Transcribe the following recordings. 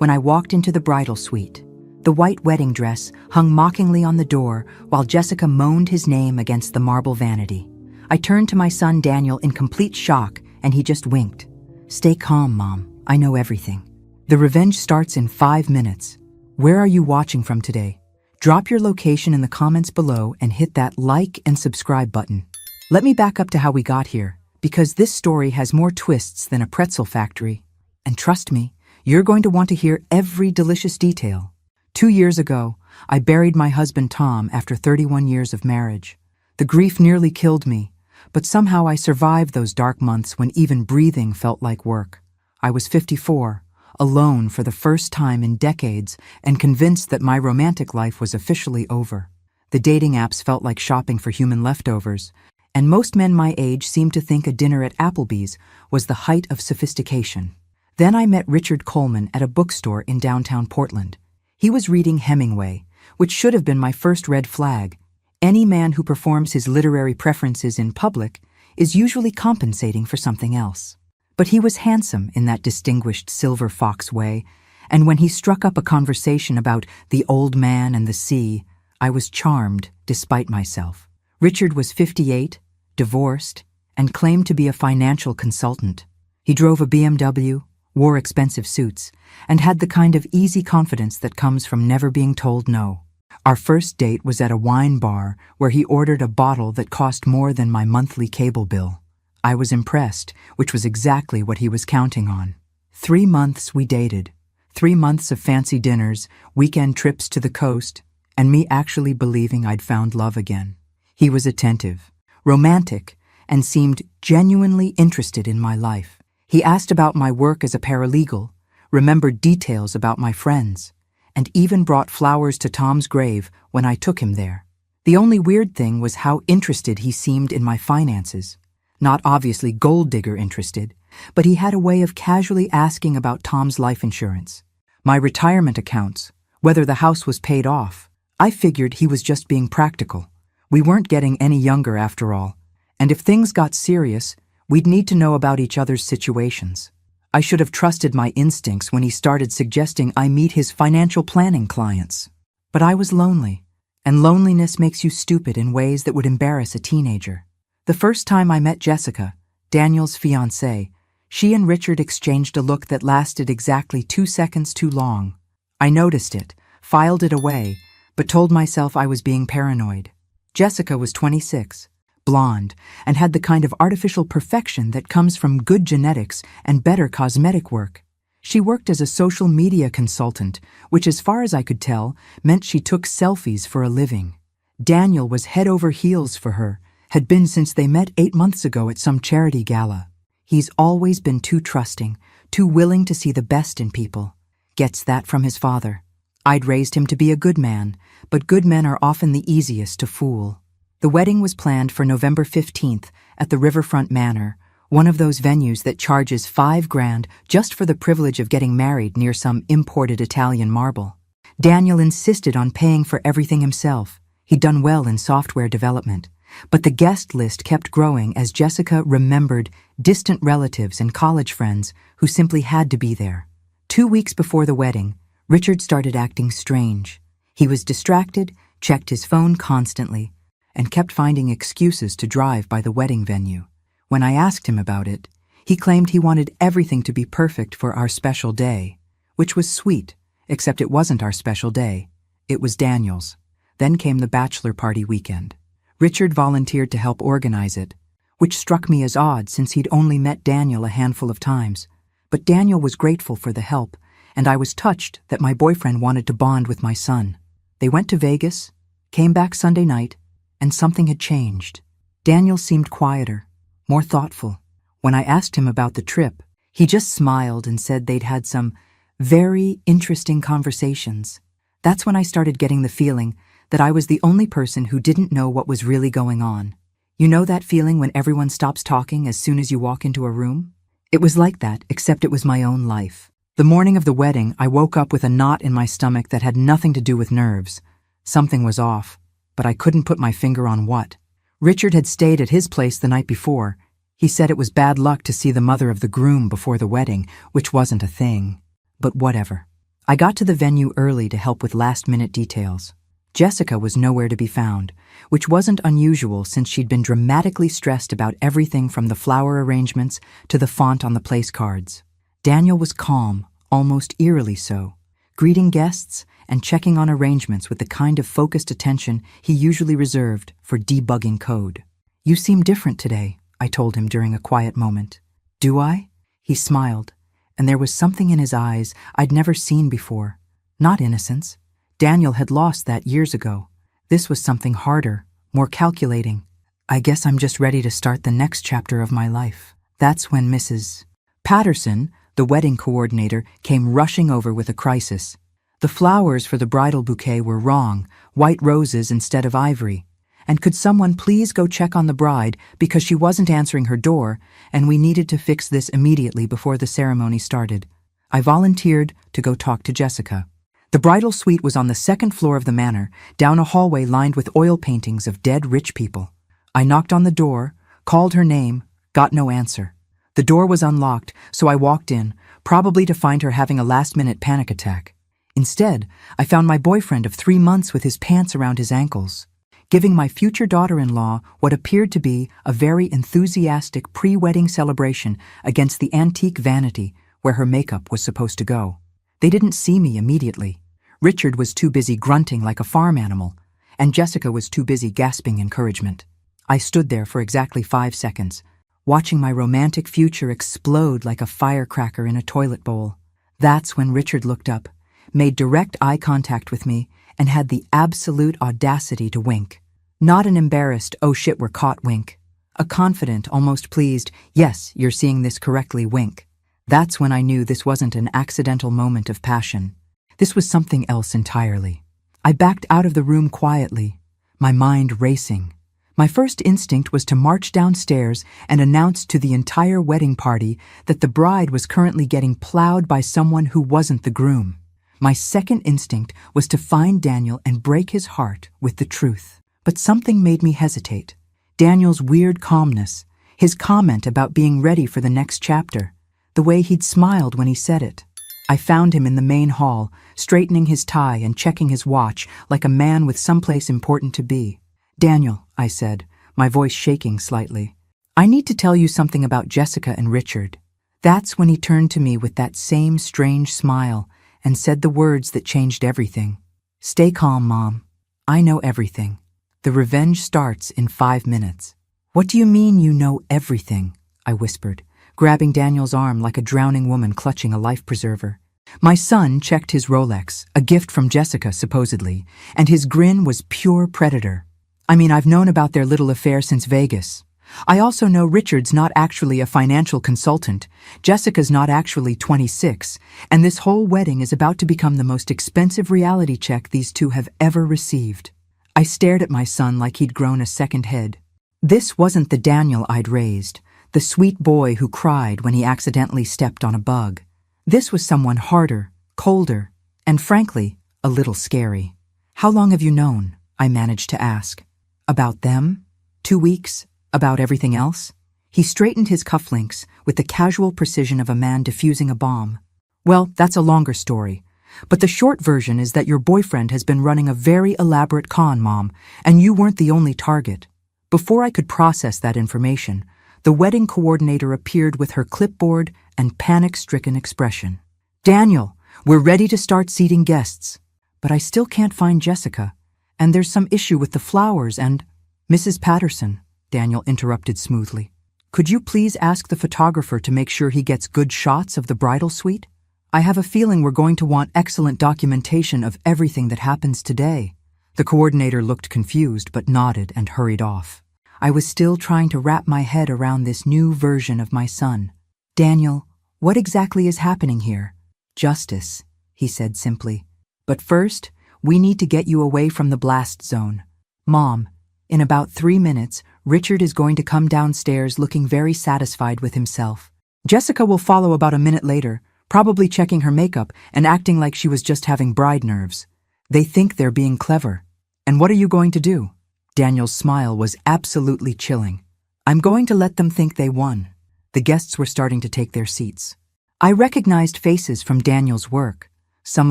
when I walked into the bridal suite. The white wedding dress hung mockingly on the door while Jessica moaned his name against the marble vanity. I turned to my son Daniel in complete shock, and he just winked. "Stay calm, Mom. I know everything. The revenge starts in 5 minutes. Where are you watching from today? Drop your location in the comments below and hit that like and subscribe button." Let me back up to how we got here, because this story has more twists than a pretzel factory. And trust me, you're going to want to hear every delicious detail. 2 years ago, I buried my husband Tom after 31 years of marriage. The grief nearly killed me, but somehow I survived those dark months when even breathing felt like work. I was 54, alone for the first time in decades, and convinced that my romantic life was officially over. The dating apps felt like shopping for human leftovers, and most men my age seemed to think a dinner at Applebee's was the height of sophistication. Then I met Richard Coleman at a bookstore in downtown Portland. He was reading Hemingway, which should have been my first red flag. Any man who performs his literary preferences in public is usually compensating for something else. But he was handsome in that distinguished silver fox way, and when he struck up a conversation about the old man and the sea, I was charmed despite myself. Richard was 58, divorced, and claimed to be a financial consultant. He drove a BMW, wore expensive suits, and had the kind of easy confidence that comes from never being told no. Our first date was at a wine bar where he ordered a bottle that cost more than my monthly cable bill. I was impressed, which was exactly what he was counting on. 3 months we dated. 3 months of fancy dinners, weekend trips to the coast, and me actually believing I'd found love again. He was attentive, romantic, and seemed genuinely interested in my life. He asked about my work as a paralegal, remembered details about my friends, and even brought flowers to Tom's grave when I took him there. The only weird thing was how interested he seemed in my finances. Not obviously gold digger interested, but he had a way of casually asking about Tom's life insurance, my retirement accounts, whether the house was paid off. I figured he was just being practical. We weren't getting any younger after all, and if things got serious, we'd need to know about each other's situations. I should have trusted my instincts when he started suggesting I meet his financial planning clients. But I was lonely, and loneliness makes you stupid in ways that would embarrass a teenager. The first time I met Jessica, Daniel's fiancée, she and Richard exchanged a look that lasted exactly 2 seconds too long. I noticed it, filed it away, but told myself I was being paranoid. Jessica was 26. Blonde, and had the kind of artificial perfection that comes from good genetics and better cosmetic work. She worked as a social media consultant, which as far as I could tell, meant she took selfies for a living. Daniel was head over heels for her, had been since they met 8 months ago at some charity gala. He's always been too trusting, too willing to see the best in people. Gets that from his father. I'd raised him to be a good man, but good men are often the easiest to fool. The wedding was planned for November 15th at the Riverfront Manor, one of those venues that charges $5 grand just for the privilege of getting married near some imported Italian marble. Daniel insisted on paying for everything himself. He'd done well in software development. But the guest list kept growing as Jessica remembered distant relatives and college friends who simply had to be there. 2 weeks before the wedding, Richard started acting strange. He was distracted, checked his phone constantly, and kept finding excuses to drive by the wedding venue. When I asked him about it, he claimed he wanted everything to be perfect for our special day, which was sweet, except it wasn't our special day. It was Daniel's. Then came the bachelor party weekend. Richard volunteered to help organize it, which struck me as odd since he'd only met Daniel a handful of times. But Daniel was grateful for the help, and I was touched that my boyfriend wanted to bond with my son. They went to Vegas, came back Sunday night, and something had changed. Daniel seemed quieter, more thoughtful. When I asked him about the trip, he just smiled and said they'd had some very interesting conversations. That's when I started getting the feeling that I was the only person who didn't know what was really going on. You know that feeling when everyone stops talking as soon as you walk into a room? It was like that, except it was my own life. The morning of the wedding, I woke up with a knot in my stomach that had nothing to do with nerves. Something was off, but I couldn't put my finger on what. Richard had stayed at his place the night before. He said it was bad luck to see the mother of the groom before the wedding, which wasn't a thing. But whatever. I got to the venue early to help with last-minute details. Jessica was nowhere to be found, which wasn't unusual since she'd been dramatically stressed about everything from the flower arrangements to the font on the place cards. Daniel was calm, almost eerily so, greeting guests and checking on arrangements with the kind of focused attention he usually reserved for debugging code. "You seem different today," I told him during a quiet moment. "Do I?" He smiled, and there was something in his eyes I'd never seen before. Not innocence. Daniel had lost that years ago. This was something harder, more calculating. "I guess I'm just ready to start the next chapter of my life." That's when Mrs. Patterson, the wedding coordinator, came rushing over with a crisis. The flowers for the bridal bouquet were wrong, white roses instead of ivory. And could someone please go check on the bride because she wasn't answering her door, and we needed to fix this immediately before the ceremony started. I volunteered to go talk to Jessica. The bridal suite was on the second floor of the manor, down a hallway lined with oil paintings of dead rich people. I knocked on the door, called her name, got no answer. The door was unlocked, so I walked in, probably to find her having a last-minute panic attack. Instead, I found my boyfriend of 3 months with his pants around his ankles, giving my future daughter-in-law what appeared to be a very enthusiastic pre-wedding celebration against the antique vanity where her makeup was supposed to go. They didn't see me immediately. Richard was too busy grunting like a farm animal, and Jessica was too busy gasping encouragement. I stood there for exactly 5 seconds, watching my romantic future explode like a firecracker in a toilet bowl. That's when Richard looked up, made direct eye contact with me, and had the absolute audacity to wink. Not an embarrassed, "oh shit, we're caught" wink. A confident, almost pleased, "yes, you're seeing this correctly" wink. That's when I knew this wasn't an accidental moment of passion. This was something else entirely. I backed out of the room quietly, my mind racing. My first instinct was to march downstairs and announce to the entire wedding party that the bride was currently getting plowed by someone who wasn't the groom. My second instinct was to find Daniel and break his heart with the truth. But something made me hesitate. Daniel's weird calmness, his comment about being ready for the next chapter, the way he'd smiled when he said it. I found him in the main hall, straightening his tie and checking his watch like a man with someplace important to be. "Daniel," I said, my voice shaking slightly, "I need to tell you something about Jessica and Richard." That's when he turned to me with that same strange smile and said the words that changed everything. "Stay calm, Mom. I know everything. The revenge starts in 5 minutes." "What do you mean you know everything?" I whispered, grabbing Daniel's arm like a drowning woman clutching a life preserver. My son checked his Rolex, a gift from Jessica supposedly, and his grin was pure predator. I mean, I've known about their little affair since Vegas. I also know Richard's not actually a financial consultant, Jessica's not actually 26, and this whole wedding is about to become the most expensive reality check these two have ever received. I stared at my son like he'd grown a second head. This wasn't the Daniel I'd raised, the sweet boy who cried when he accidentally stepped on a bug. This was someone harder, colder, and frankly, a little scary. "How long have you known?" I managed to ask. "About them? 2 weeks? About everything else?" He straightened his cufflinks with the casual precision of a man defusing a bomb. "Well, that's a longer story. But the short version is that your boyfriend has been running a very elaborate con, Mom, and you weren't the only target." Before I could process that information, the wedding coordinator appeared with her clipboard and panic-stricken expression. "Daniel, we're ready to start seating guests. But I still can't find Jessica, and there's some issue with the flowers and—" "Mrs. Patterson," Daniel interrupted smoothly, "could you please ask the photographer to make sure he gets good shots of the bridal suite? I have a feeling we're going to want excellent documentation of everything that happens today." The coordinator looked confused but nodded and hurried off. I was still trying to wrap my head around this new version of my son. "Daniel, what exactly is happening here?" "Justice," he said simply. "But first, we need to get you away from the blast zone. Mom, in about 3 minutes, Richard is going to come downstairs looking very satisfied with himself. Jessica will follow about a minute later, probably checking her makeup and acting like she was just having bride nerves. They think they're being clever. And what are you going to do?" Daniel's smile was absolutely chilling. "I'm going to let them think they won." The guests were starting to take their seats. I recognized faces from Daniel's work. some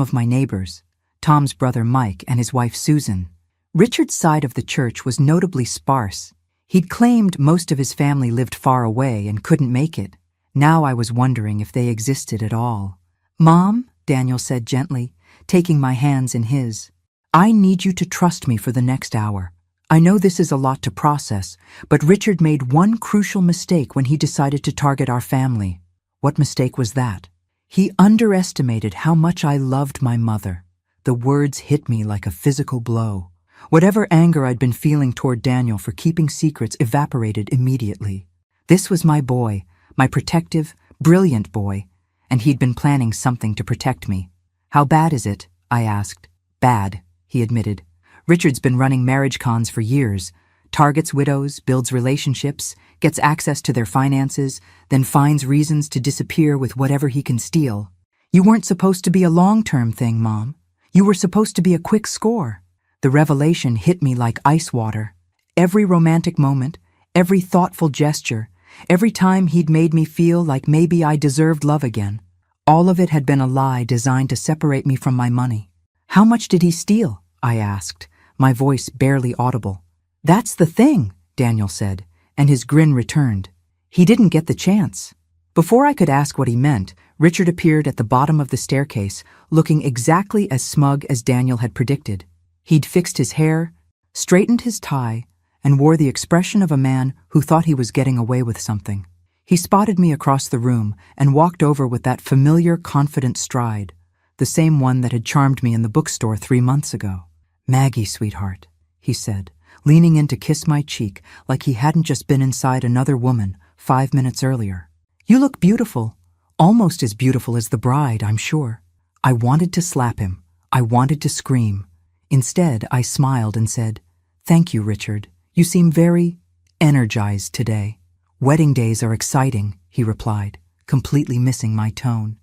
of my neighbors, Tom's brother Mike and his wife Susan. Richard's side of the church was notably sparse. He'd claimed most of his family lived far away and couldn't make it. Now I was wondering if they existed at all. "Mom," Daniel said gently, taking my hands in his, "I need you to trust me for the next hour. I know this is a lot to process, but Richard made one crucial mistake when he decided to target our family." "What mistake was that?" "He underestimated how much I loved my mother." The words hit me like a physical blow. Whatever anger I'd been feeling toward Daniel for keeping secrets evaporated immediately. This was my boy, my protective, brilliant boy, and he'd been planning something to protect me. "How bad is it?" I asked. "Bad," he admitted. "Richard's been running marriage cons for years. Targets widows, builds relationships, gets access to their finances, then finds reasons to disappear with whatever he can steal. You weren't supposed to be a long-term thing, Mom. You were supposed to be a quick score." The revelation hit me like ice water. Every romantic moment, every thoughtful gesture, every time he'd made me feel like maybe I deserved love again, all of it had been a lie designed to separate me from my money. "How much did he steal?" I asked, my voice barely audible. "That's the thing," Daniel said, and his grin returned. "He didn't get the chance." Before I could ask what he meant, Richard appeared at the bottom of the staircase, looking exactly as smug as Daniel had predicted. He'd fixed his hair, straightened his tie, and wore the expression of a man who thought he was getting away with something. He spotted me across the room and walked over with that familiar, confident stride, the same one that had charmed me in the bookstore 3 months ago. "Maggie, sweetheart," he said, leaning in to kiss my cheek like he hadn't just been inside another woman 5 minutes earlier. "You look beautiful, almost as beautiful as the bride, I'm sure." I wanted to slap him. I wanted to scream. Instead, I smiled and said, "Thank you, Richard. You seem very energized today." "Wedding days are exciting," he replied, completely missing my tone.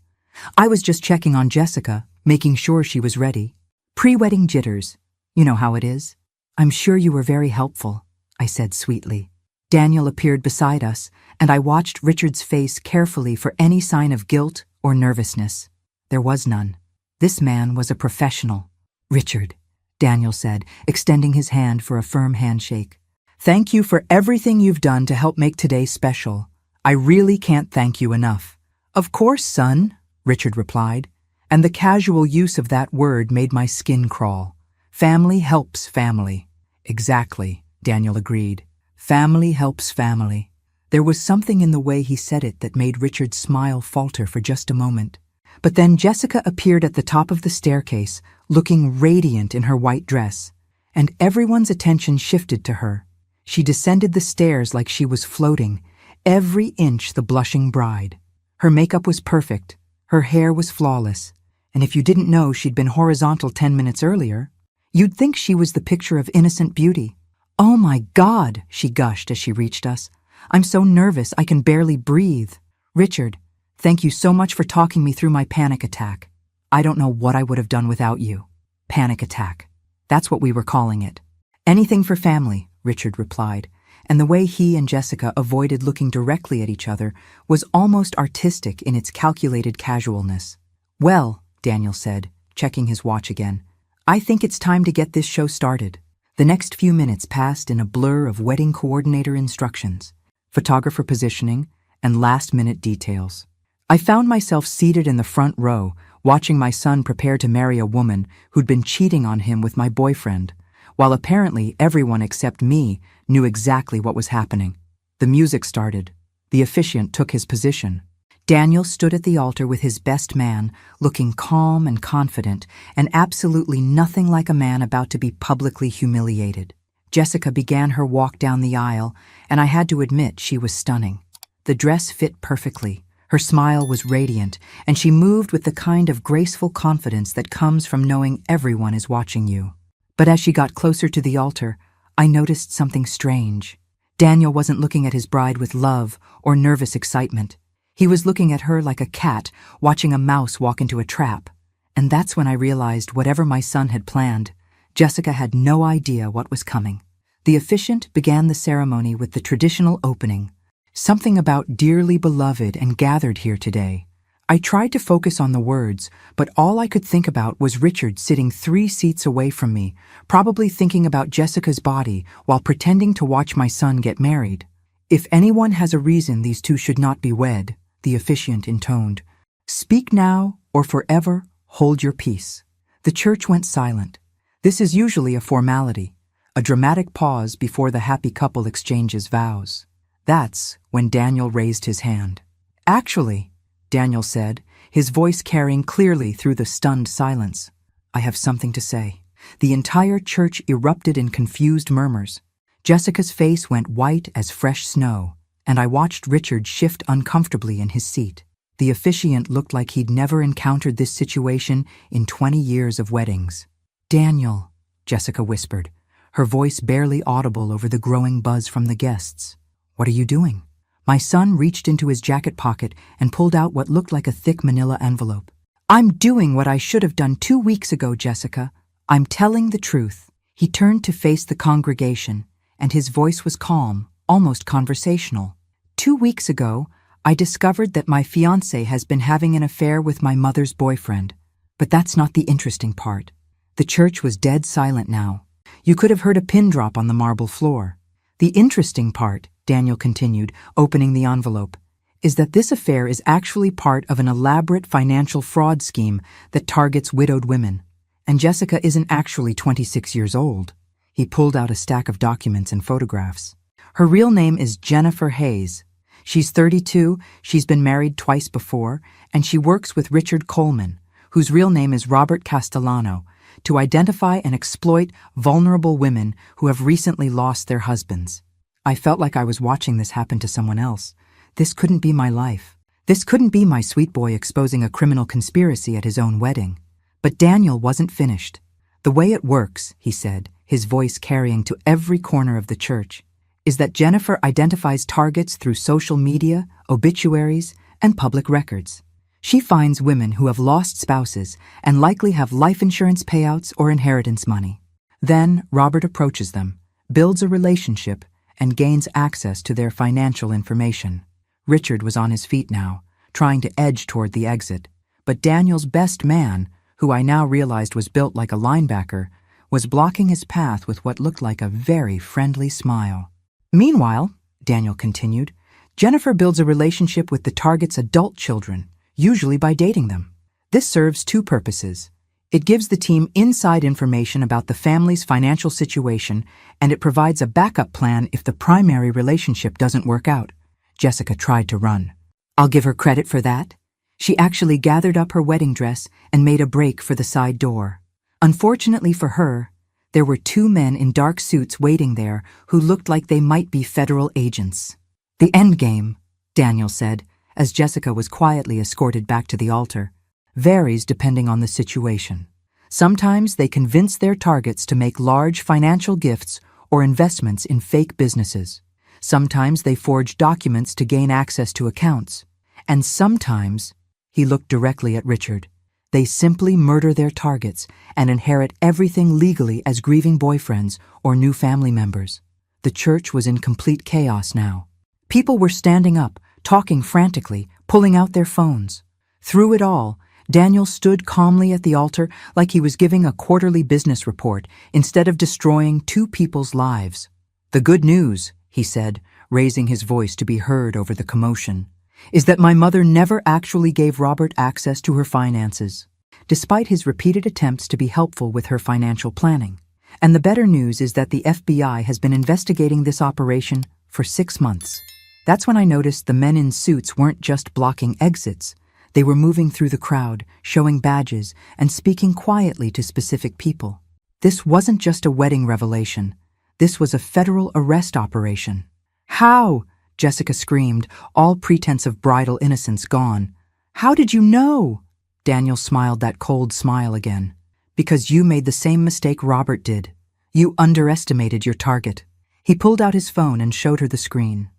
"I was just checking on Jessica, making sure she was ready. Pre-wedding jitters. You know how it is." "I'm sure you were very helpful," I said sweetly. Daniel appeared beside us, and I watched Richard's face carefully for any sign of guilt or nervousness. There was none. This man was a professional. "Richard," Daniel said, extending his hand for a firm handshake. "Thank you for everything you've done to help make today special. I really can't thank you enough." "Of course, son," Richard replied, and the casual use of that word made my skin crawl. "Family helps family." "Exactly," Daniel agreed. "Family helps family." There was something in the way he said it that made Richard's smile falter for just a moment. But then Jessica appeared at the top of the staircase, looking radiant in her white dress, and everyone's attention shifted to her. She descended the stairs like she was floating, every inch the blushing bride. Her makeup was perfect, her hair was flawless, and if you didn't know she'd been horizontal 10 minutes earlier, you'd think she was the picture of innocent beauty. "Oh my God," she gushed as she reached us. "I'm so nervous I can barely breathe. Richard, thank you so much for talking me through my panic attack. I don't know what I would have done without you." Panic attack. That's what we were calling it. "Anything for family," Richard replied, and the way he and Jessica avoided looking directly at each other was almost artistic in its calculated casualness. "Well," Daniel said, checking his watch again, "I think it's time to get this show started." The next few minutes passed in a blur of wedding coordinator instructions, photographer positioning, and last-minute details. I found myself seated in the front row, watching my son prepare to marry a woman who'd been cheating on him with my boyfriend, while apparently everyone except me knew exactly what was happening. The music started. The officiant took his position. Daniel stood at the altar with his best man, looking calm and confident, and absolutely nothing like a man about to be publicly humiliated. Jessica began her walk down the aisle, and I had to admit she was stunning. The dress fit perfectly. Her smile was radiant, and she moved with the kind of graceful confidence that comes from knowing everyone is watching you. But as she got closer to the altar, I noticed something strange. Daniel wasn't looking at his bride with love or nervous excitement. He was looking at her like a cat watching a mouse walk into a trap. And that's when I realized whatever my son had planned, Jessica had no idea what was coming. The officiant began the ceremony with the traditional opening. "Something about dearly beloved and gathered here today. I tried to focus on the words, but all I could think about was Richard sitting 3 seats away from me, probably thinking about Jessica's body while pretending to watch my son get married. "If anyone has a reason these two should not be wed," the officiant intoned, "speak now or forever hold your peace." The church went silent. This is usually a formality, a dramatic pause before the happy couple exchanges vows. That's when Daniel raised his hand. "Actually," Daniel said, his voice carrying clearly through the stunned silence, "I have something to say." The entire church erupted in confused murmurs. Jessica's face went white as fresh snow, and I watched Richard shift uncomfortably in his seat. The officiant looked like he'd never encountered this situation in 20 years of weddings. "Daniel," Jessica whispered, her voice barely audible over the growing buzz from the guests. "What are you doing?" My son reached into his jacket pocket and pulled out what looked like a thick manila envelope. "I'm doing what I should have done 2 weeks ago, Jessica. I'm telling the truth." He turned to face the congregation, and his voice was calm, almost conversational. "2 weeks ago, I discovered that my fiancé has been having an affair with my mother's boyfriend. But that's not the interesting part." The church was dead silent now. You could have heard a pin drop on the marble floor. "The interesting part," Daniel continued, opening the envelope, "is that this affair is actually part of an elaborate financial fraud scheme that targets widowed women. And Jessica isn't actually 26 years old." He pulled out a stack of documents and photographs. "Her real name is Jennifer Hayes. She's 32, she's been married twice before, and she works with Richard Coleman, whose real name is Robert Castellano, to identify and exploit vulnerable women who have recently lost their husbands." I felt like I was watching this happen to someone else. This couldn't be my life. This couldn't be my sweet boy exposing a criminal conspiracy at his own wedding. But Daniel wasn't finished. "The way it works," he said, his voice carrying to every corner of the church, "is that Jennifer identifies targets through social media, obituaries, and public records. She finds women who have lost spouses and likely have life insurance payouts or inheritance money. Then Robert approaches them, builds a relationship, and gains access to their financial information." Richard was on his feet now, trying to edge toward the exit, but Daniel's best man, who I now realized was built like a linebacker, was blocking his path with what looked like a very friendly smile. "Meanwhile," Daniel continued, "Jennifer builds a relationship with the target's adult children, usually by dating them. This serves 2 purposes. It gives the team inside information about the family's financial situation, and it provides a backup plan if the primary relationship doesn't work out." Jessica tried to run. "I'll give her credit for that. She actually gathered up her wedding dress and made a break for the side door. Unfortunately for her, there were 2 men in dark suits waiting there who looked like they might be federal agents." "The end game," Daniel said, as Jessica was quietly escorted back to the altar, "varies depending on the situation. Sometimes they convince their targets to make large financial gifts or investments in fake businesses. Sometimes they forge documents to gain access to accounts. And sometimes," he looked directly at Richard, "they simply murder their targets and inherit everything legally as grieving boyfriends or new family members." The church was in complete chaos now. People were standing up, talking frantically, pulling out their phones. Through it all, Daniel stood calmly at the altar like he was giving a quarterly business report instead of destroying 2 people's lives. "The good news," he said, raising his voice to be heard over the commotion, "is that my mother never actually gave Robert access to her finances, despite his repeated attempts to be helpful with her financial planning. And the better news is that the FBI has been investigating this operation for 6 months." That's when I noticed the men in suits weren't just blocking exits. They were moving through the crowd, showing badges, and speaking quietly to specific people. This wasn't just a wedding revelation. This was a federal arrest operation. "How?" Jessica screamed, all pretense of bridal innocence gone. "How did you know?" Daniel smiled that cold smile again. "Because you made the same mistake Robert did. You underestimated your target." He pulled out his phone and showed her the screen.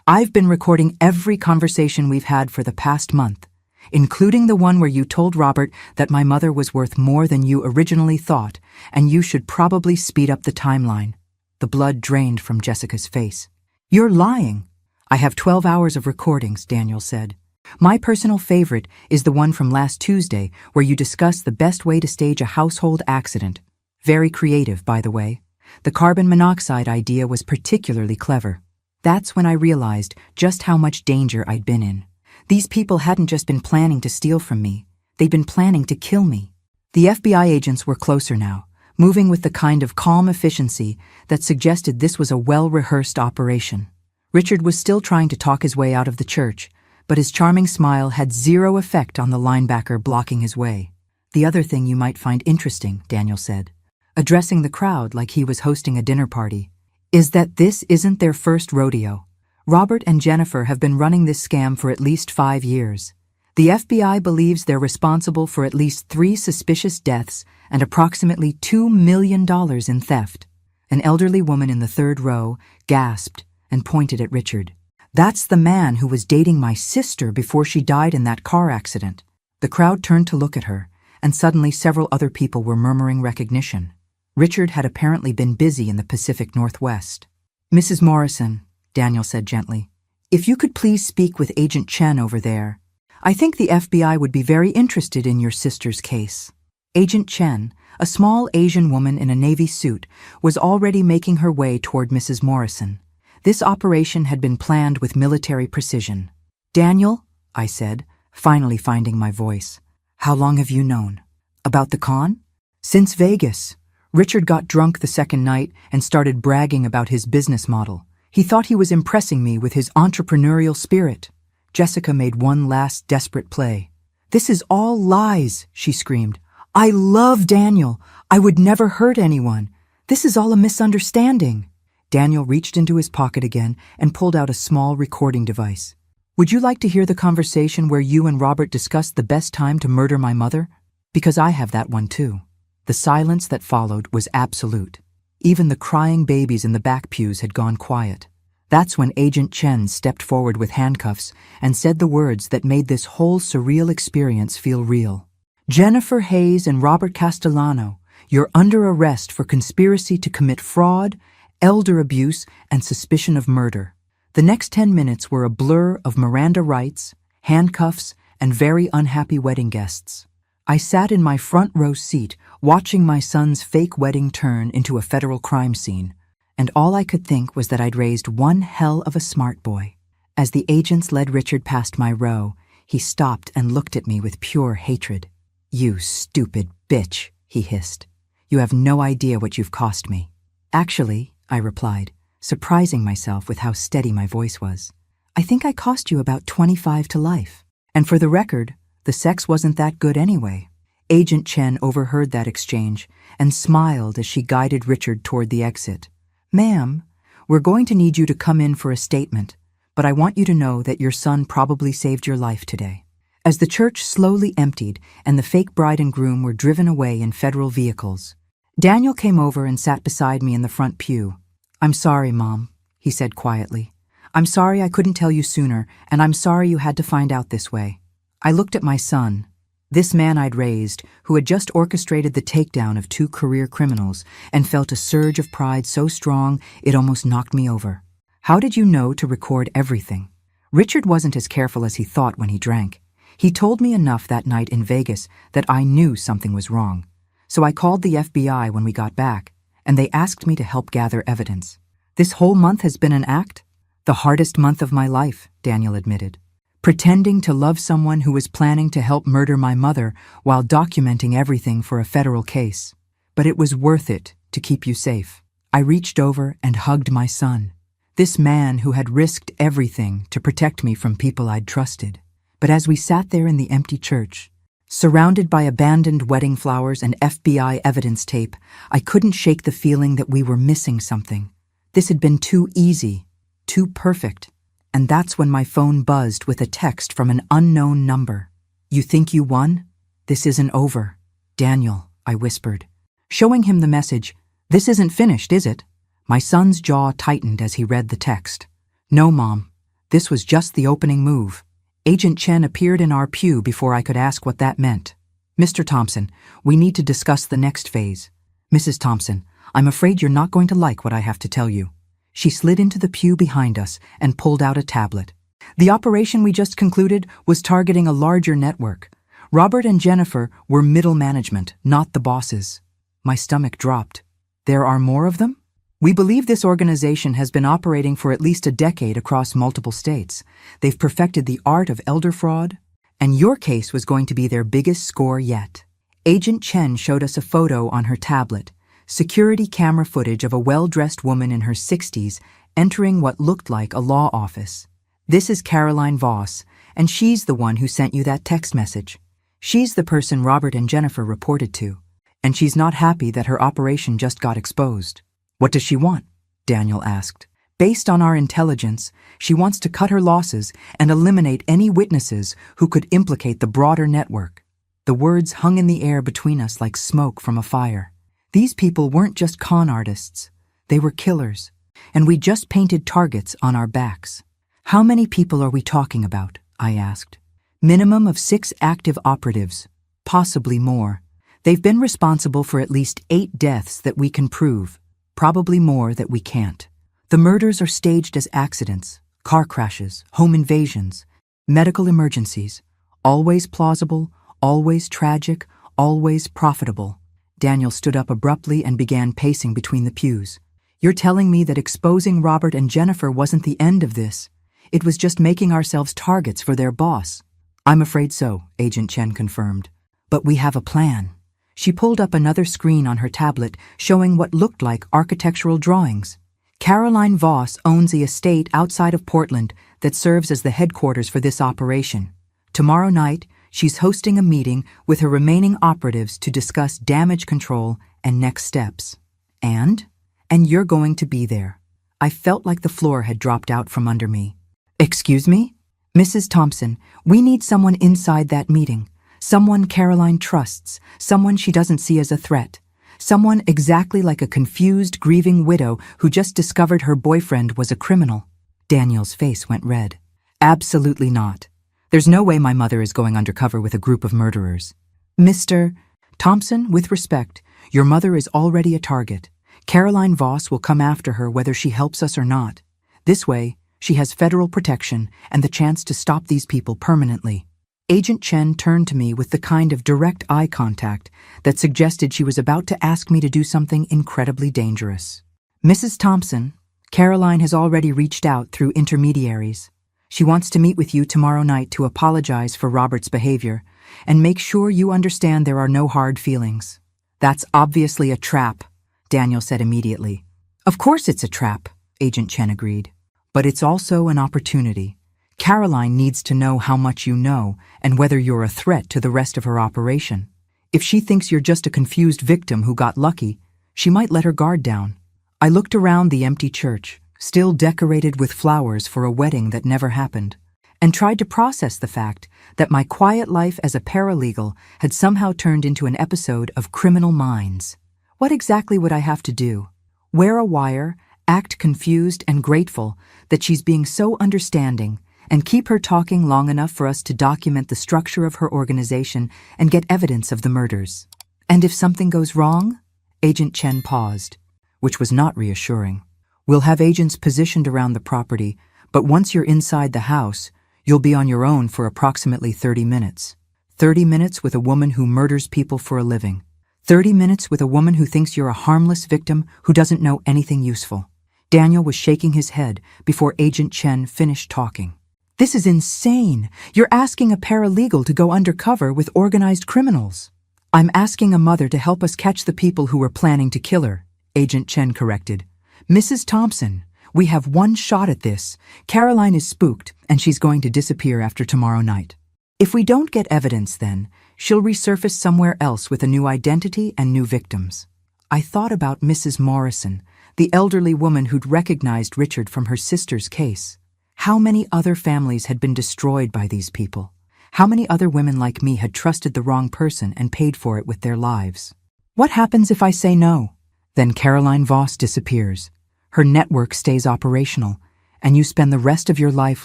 "I've been recording every conversation we've had for the past month, including the one where you told Robert that my mother was worth more than you originally thought, and you should probably speed up the timeline." The blood drained from Jessica's face. "You're lying." "I have 12 hours of recordings," Daniel said. My personal favorite is the one from last Tuesday where you discuss the best way to stage a household accident. Very creative, by the way. The carbon monoxide idea was particularly clever. That's when I realized just how much danger I'd been in. These people hadn't just been planning to steal from me. They'd been planning to kill me. The FBI agents were closer now, moving with the kind of calm efficiency that suggested this was a well-rehearsed operation. Richard was still trying to talk his way out of the church, but his charming smile had zero effect on the linebacker blocking his way. "The other thing you might find interesting," Daniel said, addressing the crowd like he was hosting a dinner party, "is that this isn't their first rodeo. Robert and Jennifer have been running this scam for at least 5 years. The FBI believes they're responsible for at least 3 suspicious deaths and approximately $2 million in theft." An elderly woman in the third row gasped and pointed at Richard. "That's the man who was dating my sister before she died in that car accident." The crowd turned to look at her, and suddenly several other people were murmuring recognition. Richard had apparently been busy in the Pacific Northwest. "Mrs. Morrison," Daniel said gently, "if you could please speak with Agent Chen over there. I think the FBI would be very interested in your sister's case." Agent Chen, a small Asian woman in a navy suit, was already making her way toward Mrs. Morrison. This operation had been planned with military precision. "Daniel," I said, finally finding my voice, "how long have you known? About the con?" "Since Vegas. Richard got drunk the second night and started bragging about his business model. He thought he was impressing me with his entrepreneurial spirit." Jessica made one last desperate play. "This is all lies," she screamed. "I love Daniel. I would never hurt anyone. This is all a misunderstanding." Daniel reached into his pocket again and pulled out a small recording device. "Would you like to hear the conversation where you and Robert discussed the best time to murder my mother? Because I have that one too." The silence that followed was absolute. Even the crying babies in the back pews had gone quiet. That's when Agent Chen stepped forward with handcuffs and said the words that made this whole surreal experience feel real. "Jennifer Hayes and Robert Castellano, you're under arrest for conspiracy to commit fraud, elder abuse, and suspicion of murder." The next 10 minutes were a blur of Miranda rights, handcuffs, and very unhappy wedding guests. I sat in my front row seat watching my son's fake wedding turn into a federal crime scene, and all I could think was that I'd raised one hell of a smart boy. As the agents led Richard past my row, he stopped and looked at me with pure hatred. "You stupid bitch," he hissed. "You have no idea what you've cost me." "Actually," I replied, surprising myself with how steady my voice was, "I think I cost you about 25 to life. And for the record, the sex wasn't that good anyway." Agent Chen overheard that exchange and smiled as she guided Richard toward the exit. "Ma'am, we're going to need you to come in for a statement, but I want you to know that your son probably saved your life today." As the church slowly emptied and the fake bride and groom were driven away in federal vehicles, Daniel came over and sat beside me in the front pew. "I'm sorry, Mom," he said quietly. "I'm sorry I couldn't tell you sooner, and I'm sorry you had to find out this way." I looked at my son, this man I'd raised, who had just orchestrated the takedown of 2 career criminals, and felt a surge of pride so strong it almost knocked me over. "How did you know to record everything?" Richard wasn't as careful as he thought when he drank. He told me enough that night in Vegas that I knew something was wrong. So I called the FBI when we got back, and they asked me to help gather evidence. "This whole month has been an act?" "The hardest month of my life," Daniel admitted. "Pretending to love someone who was planning to help murder my mother while documenting everything for a federal case. But it was worth it to keep you safe." I reached over and hugged my son, this man who had risked everything to protect me from people I'd trusted. But as we sat there in the empty church, surrounded by abandoned wedding flowers and FBI evidence tape, I couldn't shake the feeling that we were missing something. This had been too easy, too perfect. And that's when my phone buzzed with a text from an unknown number. "You think you won? This isn't over. Daniel," I whispered, showing him the message. "This isn't finished, is it?" My son's jaw tightened as he read the text. "No, Mom. This was just the opening move." Agent Chen appeared in our pew before I could ask what that meant. "Mr. Thompson, we need to discuss the next phase." "Mrs. Thompson, I'm afraid you're not going to like what I have to tell you." She slid into the pew behind us and pulled out a tablet. The operation we just concluded was targeting a larger network. Robert and Jennifer were middle management, not the bosses. My stomach dropped. There are more of them? We believe this organization has been operating for at least a decade across multiple states. They've perfected the art of elder fraud, and your case was going to be their biggest score yet. Agent Chen showed us a photo on her tablet, security camera footage of a well-dressed woman in her 60s entering what looked like a law office. This is Caroline Voss, and she's the one who sent you that text message. She's the person Robert and Jennifer reported to, and she's not happy that her operation just got exposed. What does she want? Daniel asked. Based on our intelligence, she wants to cut her losses and eliminate any witnesses who could implicate the broader network. The words hung in the air between us like smoke from a fire. These people weren't just con artists. They were killers, and we just painted targets on our backs. How many people are we talking about? I asked. Minimum of 6 active operatives, possibly more. They've been responsible for at least 8 deaths that we can prove, probably more that we can't. The murders are staged as accidents, car crashes, home invasions, medical emergencies, always plausible, always tragic, always profitable. Daniel stood up abruptly and began pacing between the pews. You're telling me that exposing Robert and Jennifer wasn't the end of this. It was just making ourselves targets for their boss. I'm afraid so, Agent Chen confirmed. But we have a plan. She pulled up another screen on her tablet showing what looked like architectural drawings. Caroline Voss owns the estate outside of Portland that serves as the headquarters for this operation. Tomorrow night, she's hosting a meeting with her remaining operatives to discuss damage control and next steps. And you're going to be there. I felt like the floor had dropped out from under me. Excuse me? Mrs. Thompson, we need someone inside that meeting. Someone Caroline trusts, someone she doesn't see as a threat. Someone exactly like a confused, grieving widow who just discovered her boyfriend was a criminal. Daniel's face went red. Absolutely not. There's no way my mother is going undercover with a group of murderers. Mr. Thompson, with respect, your mother is already a target. Caroline Voss will come after her whether she helps us or not. This way, she has federal protection and the chance to stop these people permanently. Agent Chen turned to me with the kind of direct eye contact that suggested she was about to ask me to do something incredibly dangerous. Mrs. Thompson, Caroline has already reached out through intermediaries. She wants to meet with you tomorrow night to apologize for Robert's behavior and make sure you understand there are no hard feelings. That's obviously a trap, Daniel said immediately. Of course it's a trap, Agent Chen agreed. But it's also an opportunity. Caroline needs to know how much you know and whether you're a threat to the rest of her operation. If she thinks you're just a confused victim who got lucky, she might let her guard down. I looked around the empty church, still decorated with flowers for a wedding that never happened, and tried to process the fact that my quiet life as a paralegal had somehow turned into an episode of Criminal Minds. What exactly would I have to do? Wear a wire, act confused and grateful that she's being so understanding, and keep her talking long enough for us to document the structure of her organization and get evidence of the murders. And if something goes wrong? Agent Chen paused, which was not reassuring. We'll have agents positioned around the property, but once you're inside the house, you'll be on your own for approximately 30 minutes. 30 minutes with a woman who murders people for a living. 30 minutes with a woman who thinks you're a harmless victim who doesn't know anything useful. Daniel was shaking his head before Agent Chen finished talking. This is insane. You're asking a paralegal to go undercover with organized criminals. I'm asking a mother to help us catch the people who were planning to kill her, Agent Chen corrected. Mrs. Thompson, we have one shot at this. Caroline is spooked, and she's going to disappear after tomorrow night. If we don't get evidence then, she'll resurface somewhere else with a new identity and new victims. I thought about Mrs. Morrison, the elderly woman who'd recognized Richard from her sister's case. How many other families had been destroyed by these people? How many other women like me had trusted the wrong person and paid for it with their lives? What happens if I say no? Then Caroline Voss disappears. Her network stays operational, and you spend the rest of your life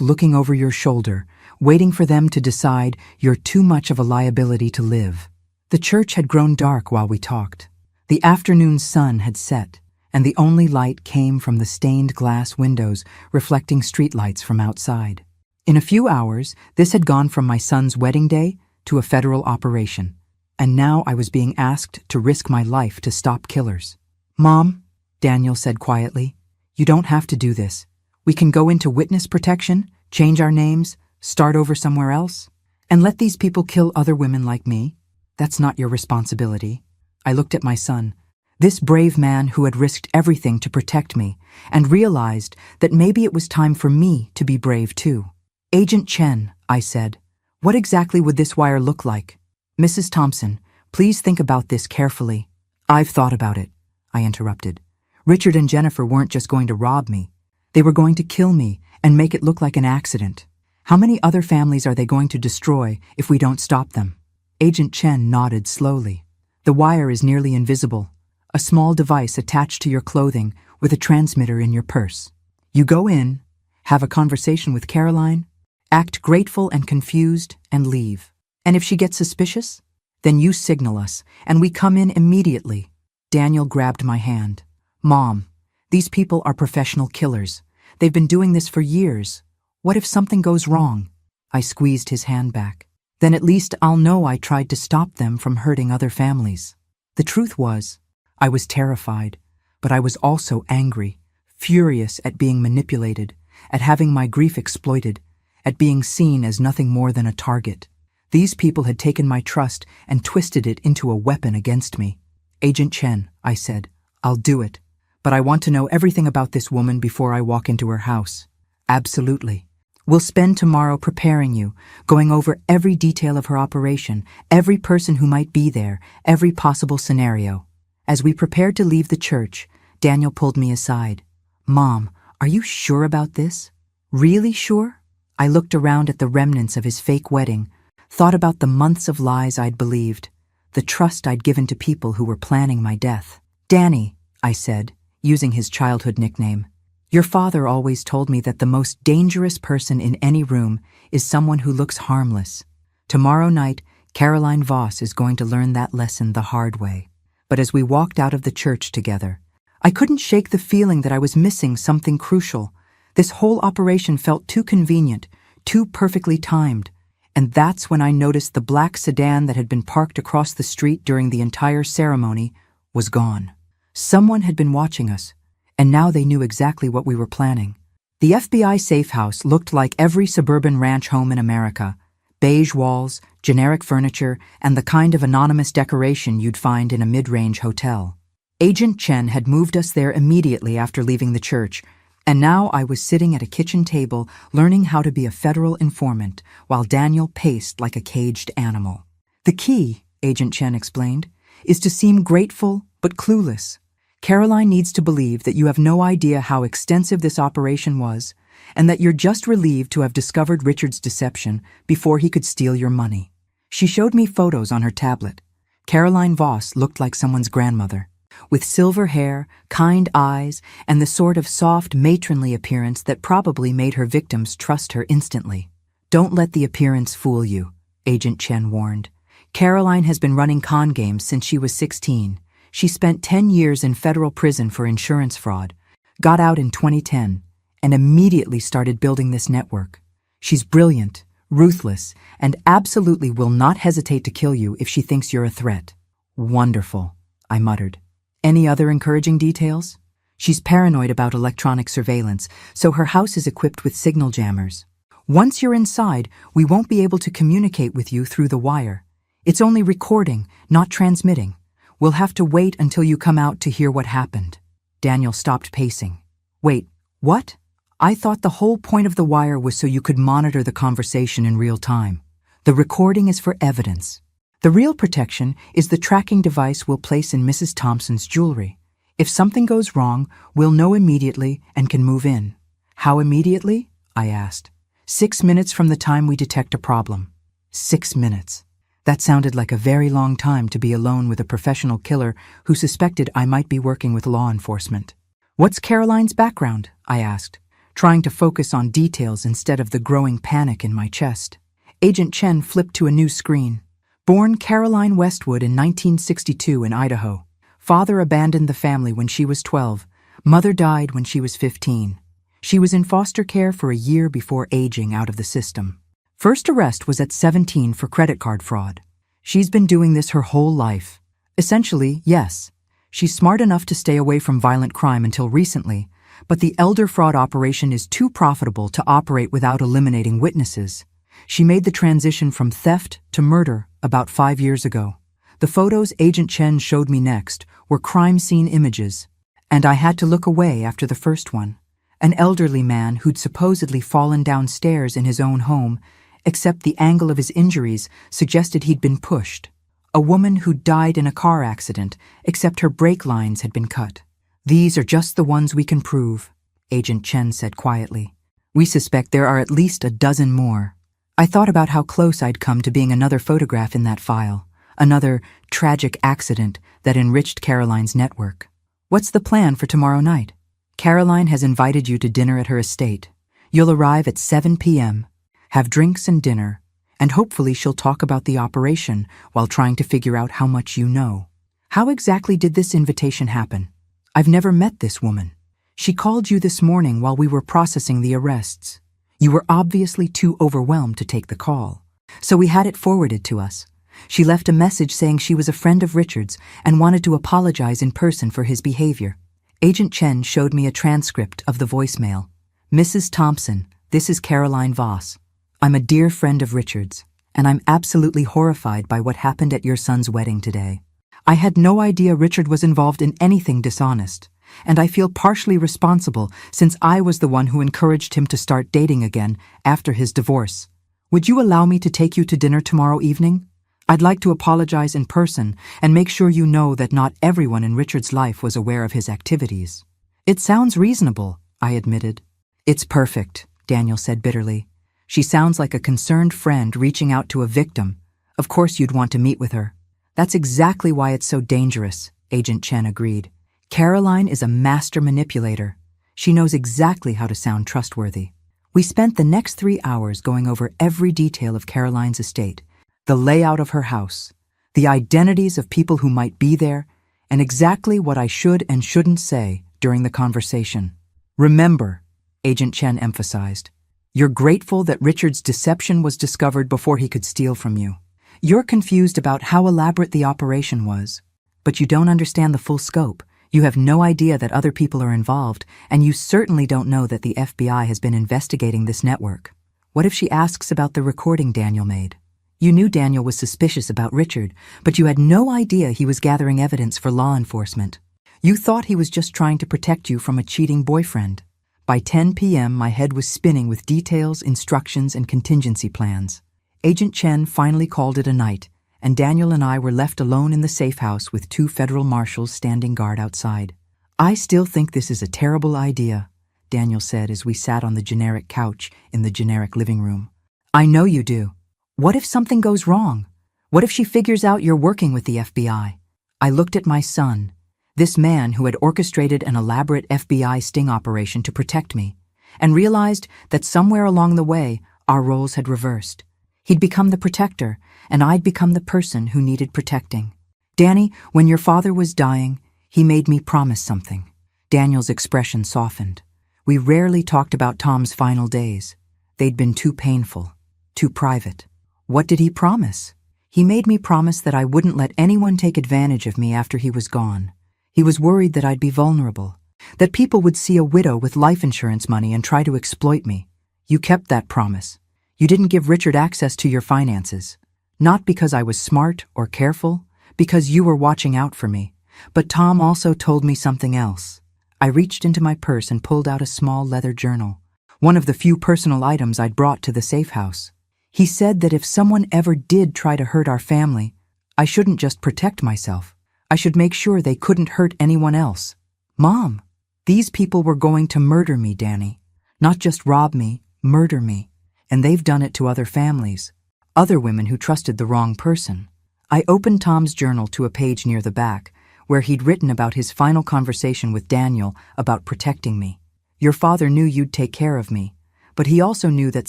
looking over your shoulder, waiting for them to decide you're too much of a liability to live. The church had grown dark while we talked. The afternoon sun had set, and the only light came from the stained glass windows reflecting streetlights from outside. In a few hours, this had gone from my son's wedding day to a federal operation, and now I was being asked to risk my life to stop killers. "Mom," Daniel said quietly, "you don't have to do this. We can go into witness protection, change our names, start over somewhere else, and let these people kill other women like me. That's not your responsibility." I looked at my son, this brave man who had risked everything to protect me, and realized that maybe it was time for me to be brave too. "Agent Chen," I said, "what exactly would this wire look like?" "Mrs. Thompson, please think about this carefully." "I've thought about it," I interrupted. "Richard and Jennifer weren't just going to rob me. They were going to kill me and make it look like an accident. How many other families are they going to destroy if we don't stop them?" Agent Chen nodded slowly. "The wire is nearly invisible, a small device attached to your clothing with a transmitter in your purse. You go in, have a conversation with Caroline, act grateful and confused, and leave. And if she gets suspicious, then you signal us, and we come in immediately." Daniel grabbed my hand. "Mom, these people are professional killers. They've been doing this for years. What if something goes wrong?" I squeezed his hand back. "Then at least I'll know I tried to stop them from hurting other families." The truth was, I was terrified, but I was also angry, furious at being manipulated, at having my grief exploited, at being seen as nothing more than a target. These people had taken my trust and twisted it into a weapon against me. "Agent Chen," I said, "I'll do it, but I want to know everything about this woman before I walk into her house." "Absolutely. We'll spend tomorrow preparing you, going over every detail of her operation, every person who might be there, every possible scenario." As we prepared to leave the church, Daniel pulled me aside. "Mom, are you sure about this? Really sure?" I looked around at the remnants of his fake wedding, thought about the months of lies I'd believed, the trust I'd given to people who were planning my death. "Danny," I said, using his childhood nickname, "your father always told me that the most dangerous person in any room is someone who looks harmless. Tomorrow night, Caroline Voss is going to learn that lesson the hard way." But as we walked out of the church together, I couldn't shake the feeling that I was missing something crucial. This whole operation felt too convenient, too perfectly timed. And that's when I noticed the black sedan that had been parked across the street during the entire ceremony was gone. Someone had been watching us, and now they knew exactly what we were planning. The FBI safe house looked like every suburban ranch home in America: beige walls, generic furniture, and the kind of anonymous decoration you'd find in a mid-range hotel. Agent Chen had moved us there immediately after leaving the church, and now I was sitting at a kitchen table learning how to be a federal informant while Daniel paced like a caged animal. "The key," Agent Chen explained, "is to seem grateful but clueless. Caroline needs to believe that you have no idea how extensive this operation was, and that you're just relieved to have discovered Richard's deception before he could steal your money." She showed me photos on her tablet. Caroline Voss looked like someone's grandmother, with silver hair, kind eyes, and the sort of soft, matronly appearance that probably made her victims trust her instantly. "Don't let the appearance fool you," Agent Chen warned. "Caroline has been running con games since she was 16. She spent 10 years in federal prison for insurance fraud, got out in 2010, and immediately started building this network. She's brilliant, ruthless, and absolutely will not hesitate to kill you if she thinks you're a threat." "Wonderful," I muttered. "Any other encouraging details?" "She's paranoid about electronic surveillance, so her house is equipped with signal jammers. Once you're inside, we won't be able to communicate with you through the wire. It's only recording, not transmitting. We'll have to wait until you come out to hear what happened." Daniel stopped pacing. "Wait, what? I thought the whole point of the wire was so you could monitor the conversation in real time. The recording is for evidence. The real protection is the tracking device we'll place in Mrs. Thompson's jewelry. If something goes wrong, we'll know immediately and can move in." "How immediately?" I asked. 6 minutes from the time we detect a problem." 6 minutes. That sounded like a very long time to be alone with a professional killer who suspected I might be working with law enforcement. "What's Caroline's background?" I asked, trying to focus on details instead of the growing panic in my chest. Agent Chen flipped to a new screen. "Born Caroline Westwood in 1962 in Idaho. Father abandoned the family when she was 12. Mother died when she was 15. She was in foster care for a year before aging out of the system. First arrest was at 17 for credit card fraud. She's been doing this her whole life. Essentially, yes. She's smart enough to stay away from violent crime until recently, but the elder fraud operation is too profitable to operate without eliminating witnesses. She made the transition from theft to murder about 5 years ago. The photos Agent Chen showed me next were crime scene images, and I had to look away after the first one. An elderly man who'd supposedly fallen downstairs in his own home, except the angle of his injuries suggested he'd been pushed. A woman who died in a car accident, except her brake lines had been cut. "These are just the ones we can prove," Agent Chen said quietly. "We suspect there are at least a dozen more." I thought about how close I'd come to being another photograph in that file, another tragic accident that enriched Caroline's network. "What's the plan for tomorrow night?" "Caroline has invited you to dinner at her estate. You'll arrive at 7 p.m., have drinks and dinner, and hopefully she'll talk about the operation while trying to figure out how much you know." "How exactly did this invitation happen?" "I've never met this woman. She called you this morning while we were processing the arrests. You were obviously too overwhelmed to take the call, so we had it forwarded to us. She left a message saying she was a friend of Richard's and wanted to apologize in person for his behavior." Agent Chen showed me a transcript of the voicemail. "Mrs. Thompson, this is Caroline Voss. I'm a dear friend of Richard's, and I'm absolutely horrified by what happened at your son's wedding today. I had no idea Richard was involved in anything dishonest, and I feel partially responsible since I was the one who encouraged him to start dating again after his divorce. Would you allow me to take you to dinner tomorrow evening? I'd like to apologize in person and make sure you know that not everyone in Richard's life was aware of his activities." "It sounds reasonable," I admitted. "It's perfect," Daniel said bitterly. "She sounds like a concerned friend reaching out to a victim. Of course you'd want to meet with her." "That's exactly why it's so dangerous," Agent Chen agreed. "Caroline is a master manipulator. She knows exactly how to sound trustworthy." We spent the next 3 hours going over every detail of Caroline's estate, the layout of her house, the identities of people who might be there, and exactly what I should and shouldn't say during the conversation. "Remember," Agent Chen emphasized, "you're grateful that Richard's deception was discovered before he could steal from you. You're confused about how elaborate the operation was, but you don't understand the full scope. You have no idea that other people are involved, and you certainly don't know that the FBI has been investigating this network. What if she asks about the recording Daniel made? You knew Daniel was suspicious about Richard, but you had no idea he was gathering evidence for law enforcement. You thought he was just trying to protect you from a cheating boyfriend." By 10 p.m., my head was spinning with details, instructions, and contingency plans. Agent Chen finally called it a night, and Daniel and I were left alone in the safe house with 2 federal marshals standing guard outside. "I still think this is a terrible idea," Daniel said as we sat on the generic couch in the generic living room. "I know you do. What if something goes wrong? What if she figures out you're working with the FBI?" I looked at my son, this man who had orchestrated an elaborate FBI sting operation to protect me, and realized that somewhere along the way, our roles had reversed. He'd become the protector, and I'd become the person who needed protecting. "Danny, when your father was dying, he made me promise something." Daniel's expression softened. We rarely talked about Tom's final days. They'd been too painful, too private. "What did he promise?" "He made me promise that I wouldn't let anyone take advantage of me after he was gone. He was worried that I'd be vulnerable, that people would see a widow with life insurance money and try to exploit me. You kept that promise. You didn't give Richard access to your finances. Not because I was smart or careful, because you were watching out for me. But Tom also told me something else." I reached into my purse and pulled out a small leather journal, one of the few personal items I'd brought to the safe house. "He said that if someone ever did try to hurt our family, I shouldn't just protect myself. I should make sure they couldn't hurt anyone else." "Mom, these people were going to murder me, Danny. Not just rob me, murder me. And they've done it to other families, other women who trusted the wrong person." I opened Tom's journal to a page near the back, where he'd written about his final conversation with Daniel about protecting me. "Your father knew you'd take care of me, but he also knew that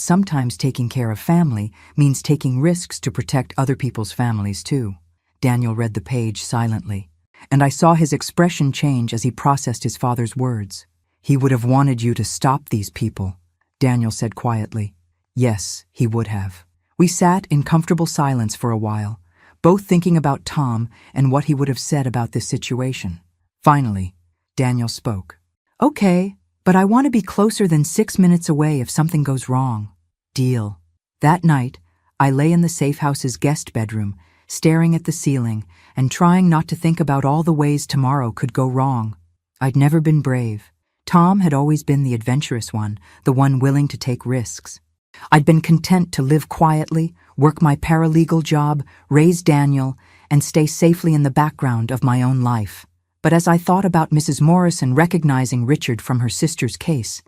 sometimes taking care of family means taking risks to protect other people's families too." Daniel read the page silently, and I saw his expression change as he processed his father's words. He would have wanted you to stop these people, Daniel said quietly. Yes, he would have. We sat in comfortable silence for a while, both thinking about Tom and what he would have said about this situation. Finally, Daniel spoke. Okay, but I want to be closer than 6 minutes away if something goes wrong. Deal. That night, I lay in the safe house's guest bedroom, staring at the ceiling and trying not to think about all the ways tomorrow could go wrong. I'd never been brave. Tom had always been the adventurous one, the one willing to take risks. I'd been content to live quietly, work my paralegal job, raise Daniel, and stay safely in the background of my own life. But as I thought about Mrs. Morrison recognizing Richard from her sister's case,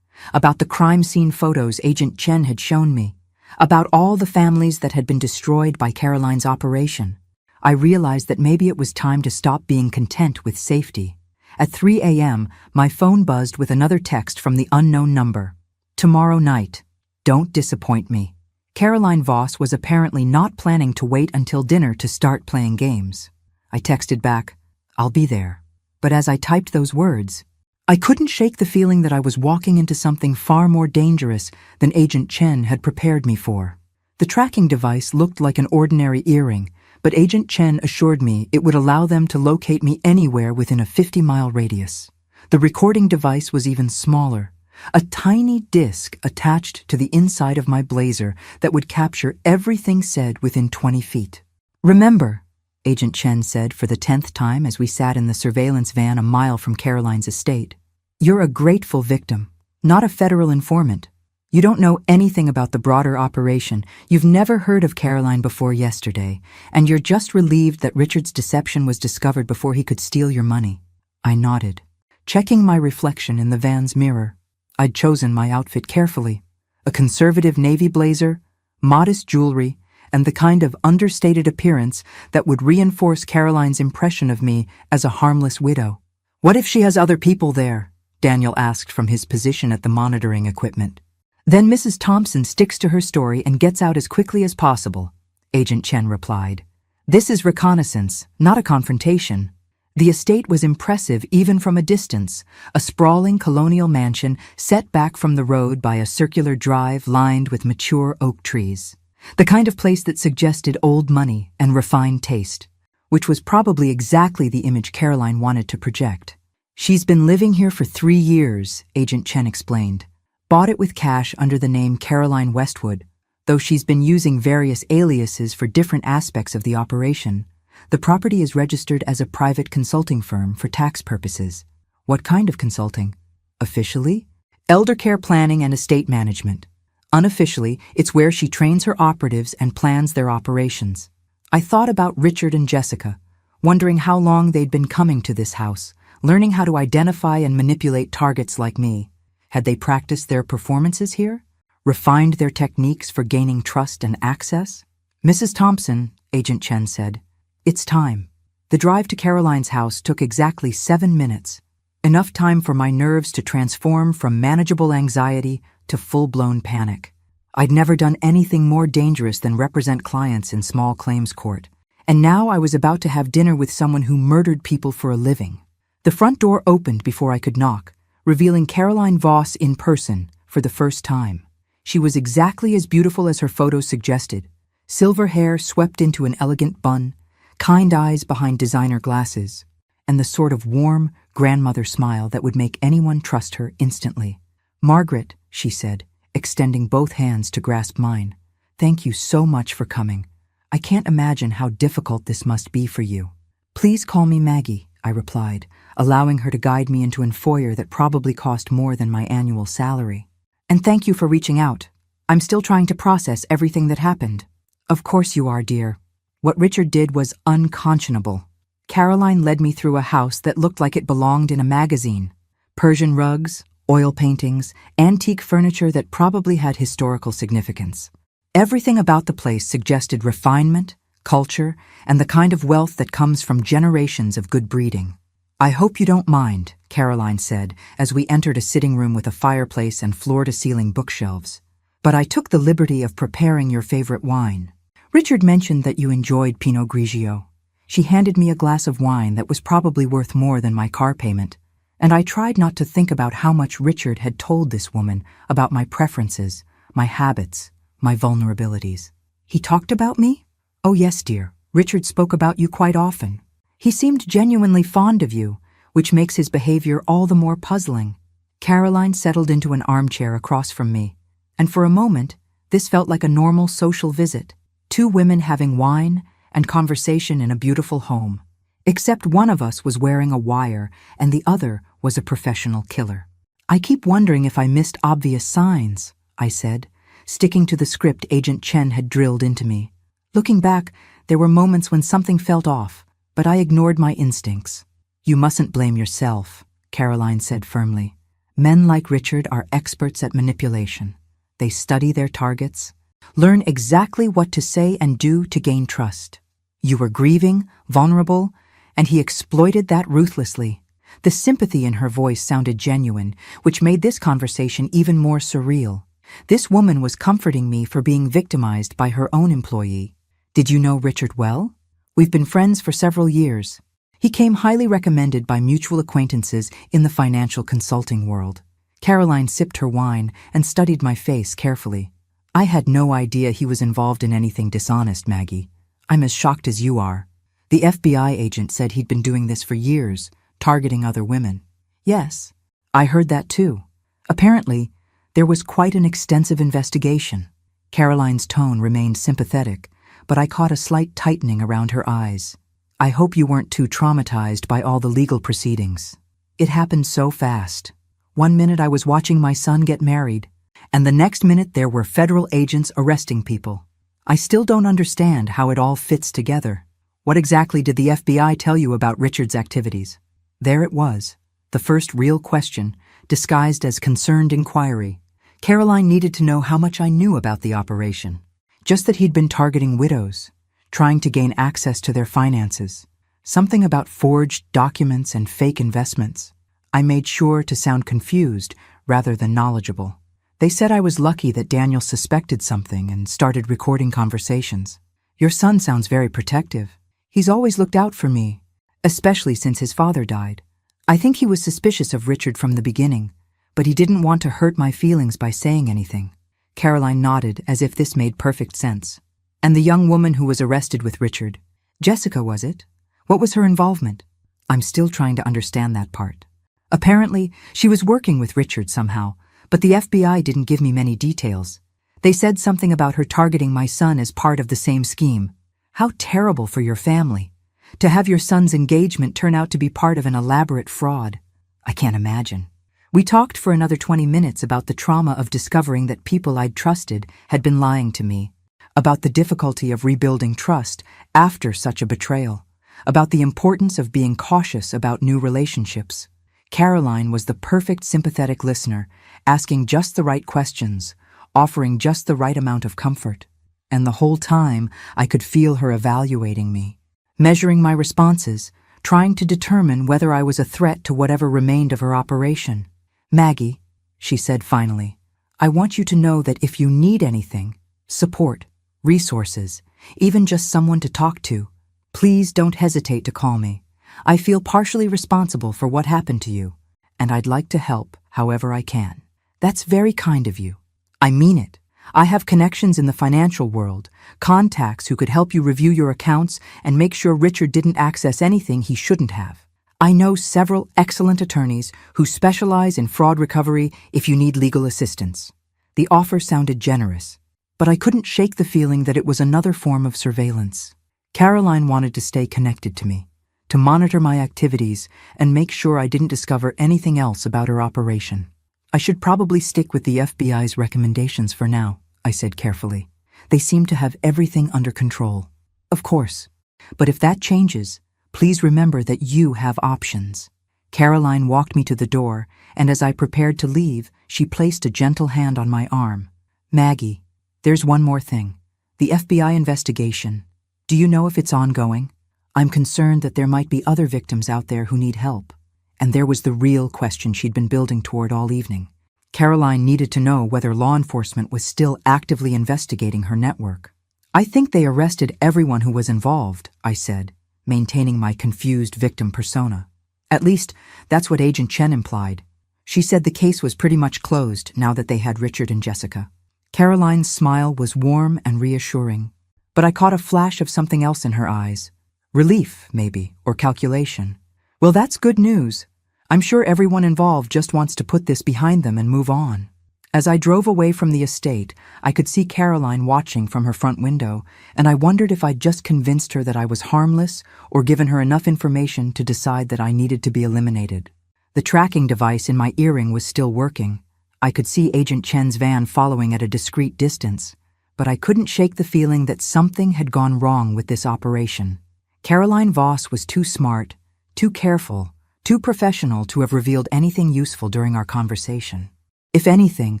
about the crime scene photos Agent Chen had shown me, about all the families that had been destroyed by Caroline's operation, I realized that maybe it was time to stop being content with safety. At 3 a.m., my phone buzzed with another text from the unknown number. Tomorrow night. Don't disappoint me. Caroline Voss was apparently not planning to wait until dinner to start playing games. I texted back, I'll be there. But as I typed those words, I couldn't shake the feeling that I was walking into something far more dangerous than Agent Chen had prepared me for. The tracking device looked like an ordinary earring, but Agent Chen assured me it would allow them to locate me anywhere within a 50-mile radius. The recording device was even smaller, a tiny disc attached to the inside of my blazer that would capture everything said within 20 feet. Remember, Agent Chen said for the 10th time as we sat in the surveillance van a mile from Caroline's estate, you're a grateful victim, not a federal informant. You don't know anything about the broader operation, you've never heard of Caroline before yesterday, and you're just relieved that Richard's deception was discovered before he could steal your money. I nodded, checking my reflection in the van's mirror. I'd chosen my outfit carefully, a conservative navy blazer, modest jewelry, and the kind of understated appearance that would reinforce Caroline's impression of me as a harmless widow. What if she has other people there? Daniel asked from his position at the monitoring equipment. Then Mrs. Thompson sticks to her story and gets out as quickly as possible, Agent Chen replied. This is reconnaissance, not a confrontation. The estate was impressive even from a distance, a sprawling colonial mansion set back from the road by a circular drive lined with mature oak trees. The kind of place that suggested old money and refined taste, which was probably exactly the image Caroline wanted to project. She's been living here for 3 years, Agent Chen explained. Bought it with cash under the name Caroline Westwood, though she's been using various aliases for different aspects of the operation. The property is registered as a private consulting firm for tax purposes. What kind of consulting? Officially, elder care planning and estate management. Unofficially, it's where she trains her operatives and plans their operations. I thought about Richard and Jessica, wondering how long they'd been coming to this house, learning how to identify and manipulate targets like me. Had they practiced their performances here? Refined their techniques for gaining trust and access? Mrs. Thompson, Agent Chen said, it's time. The drive to Caroline's house took exactly 7 minutes. Enough time for my nerves to transform from manageable anxiety to full-blown panic. I'd never done anything more dangerous than represent clients in small claims court. And now I was about to have dinner with someone who murdered people for a living. The front door opened before I could knock, revealing Caroline Voss in person for the first time. She was exactly as beautiful as her photos suggested. Silver hair swept into an elegant bun, kind eyes behind designer glasses, and the sort of warm grandmother smile that would make anyone trust her instantly. Margaret, she said, extending both hands to grasp mine. Thank you so much for coming. I can't imagine how difficult this must be for you. Please call me Maggie, I replied, allowing her to guide me into an foyer that probably cost more than my annual salary. And thank you for reaching out. I'm still trying to process everything that happened. Of course you are, dear. What Richard did was unconscionable. Caroline led me through a house that looked like it belonged in a magazine. Persian rugs, oil paintings, antique furniture that probably had historical significance. Everything about the place suggested refinement, culture, and the kind of wealth that comes from generations of good breeding. I hope you don't mind, Caroline said as we entered a sitting room with a fireplace and floor-to-ceiling bookshelves. But I took the liberty of preparing your favorite wine. Richard mentioned that you enjoyed Pinot Grigio. She handed me a glass of wine that was probably worth more than my car payment. And I tried not to think about how much Richard had told this woman about my preferences, my habits, my vulnerabilities. He talked about me? Oh yes, dear. Richard spoke about you quite often. He seemed genuinely fond of you, which makes his behavior all the more puzzling. Caroline settled into an armchair across from me, and for a moment, this felt like a normal social visit. Two women having wine and conversation in a beautiful home. Except one of us was wearing a wire and the other was a professional killer. I keep wondering if I missed obvious signs, I said, sticking to the script Agent Chen had drilled into me. Looking back, there were moments when something felt off, but I ignored my instincts. You mustn't blame yourself, Caroline said firmly. Men like Richard are experts at manipulation. They study their targets, learn exactly what to say and do to gain trust. You were grieving, vulnerable, and he exploited that ruthlessly. The sympathy in her voice sounded genuine, which made this conversation even more surreal. This woman was comforting me for being victimized by her own employee. Did you know Richard well? We've been friends for several years. He came highly recommended by mutual acquaintances in the financial consulting world. Caroline sipped her wine and studied my face carefully. I had no idea he was involved in anything dishonest, Maggie. I'm as shocked as you are. The FBI agent said he'd been doing this for years, targeting other women. Yes, I heard that too. Apparently, there was quite an extensive investigation. Caroline's tone remained sympathetic, but I caught a slight tightening around her eyes. I hope you weren't too traumatized by all the legal proceedings. It happened so fast. One minute I was watching my son get married, and the next minute there were federal agents arresting people. I still don't understand how it all fits together. What exactly did the FBI tell you about Richard's activities? There it was, the first real question, disguised as concerned inquiry. Caroline needed to know how much I knew about the operation. Just that he'd been targeting widows, trying to gain access to their finances. Something about forged documents and fake investments. I made sure to sound confused rather than knowledgeable. They said I was lucky that Daniel suspected something and started recording conversations. Your son sounds very protective. He's always looked out for me, especially since his father died. I think he was suspicious of Richard from the beginning, but he didn't want to hurt my feelings by saying anything. Caroline nodded as if this made perfect sense. And the young woman who was arrested with Richard, Jessica, was it? What was her involvement? I'm still trying to understand that part. Apparently, she was working with Richard somehow, but the FBI didn't give me many details. They said something about her targeting my son as part of the same scheme. How terrible for your family. To have your son's engagement turn out to be part of an elaborate fraud. I can't imagine. We talked for another 20 minutes about the trauma of discovering that people I'd trusted had been lying to me, about the difficulty of rebuilding trust after such a betrayal, about the importance of being cautious about new relationships. Caroline was the perfect sympathetic listener, asking just the right questions, offering just the right amount of comfort. And the whole time, I could feel her evaluating me, measuring my responses, trying to determine whether I was a threat to whatever remained of her operation. Maggie, she said finally, I want you to know that if you need anything, support, resources, even just someone to talk to, please don't hesitate to call me. I feel partially responsible for what happened to you, and I'd like to help however I can. That's very kind of you. I mean it. I have connections in the financial world, contacts who could help you review your accounts and make sure Richard didn't access anything he shouldn't have. I know several excellent attorneys who specialize in fraud recovery if you need legal assistance. The offer sounded generous, but I couldn't shake the feeling that it was another form of surveillance. Caroline wanted to stay connected to me, to monitor my activities and make sure I didn't discover anything else about her operation. I should probably stick with the FBI's recommendations for now, I said carefully. They seem to have everything under control. Of course. But if that changes, please remember that you have options. Caroline walked me to the door, and as I prepared to leave, she placed a gentle hand on my arm. Maggie, there's one more thing. The FBI investigation. Do you know if it's ongoing? I'm concerned that there might be other victims out there who need help. And there was the real question she'd been building toward all evening. Caroline needed to know whether law enforcement was still actively investigating her network. I think they arrested everyone who was involved, I said, maintaining my confused victim persona. At least, that's what Agent Chen implied. She said the case was pretty much closed now that they had Richard and Jessica. Caroline's smile was warm and reassuring, but I caught a flash of something else in her eyes. Relief, maybe, or calculation. Well, that's good news. I'm sure everyone involved just wants to put this behind them and move on. As I drove away from the estate, I could see Caroline watching from her front window, and I wondered if I'd just convinced her that I was harmless or given her enough information to decide that I needed to be eliminated. The tracking device in my earring was still working. I could see Agent Chen's van following at a discreet distance, but I couldn't shake the feeling that something had gone wrong with this operation. Caroline Voss was too smart, too careful, too professional to have revealed anything useful during our conversation. If anything,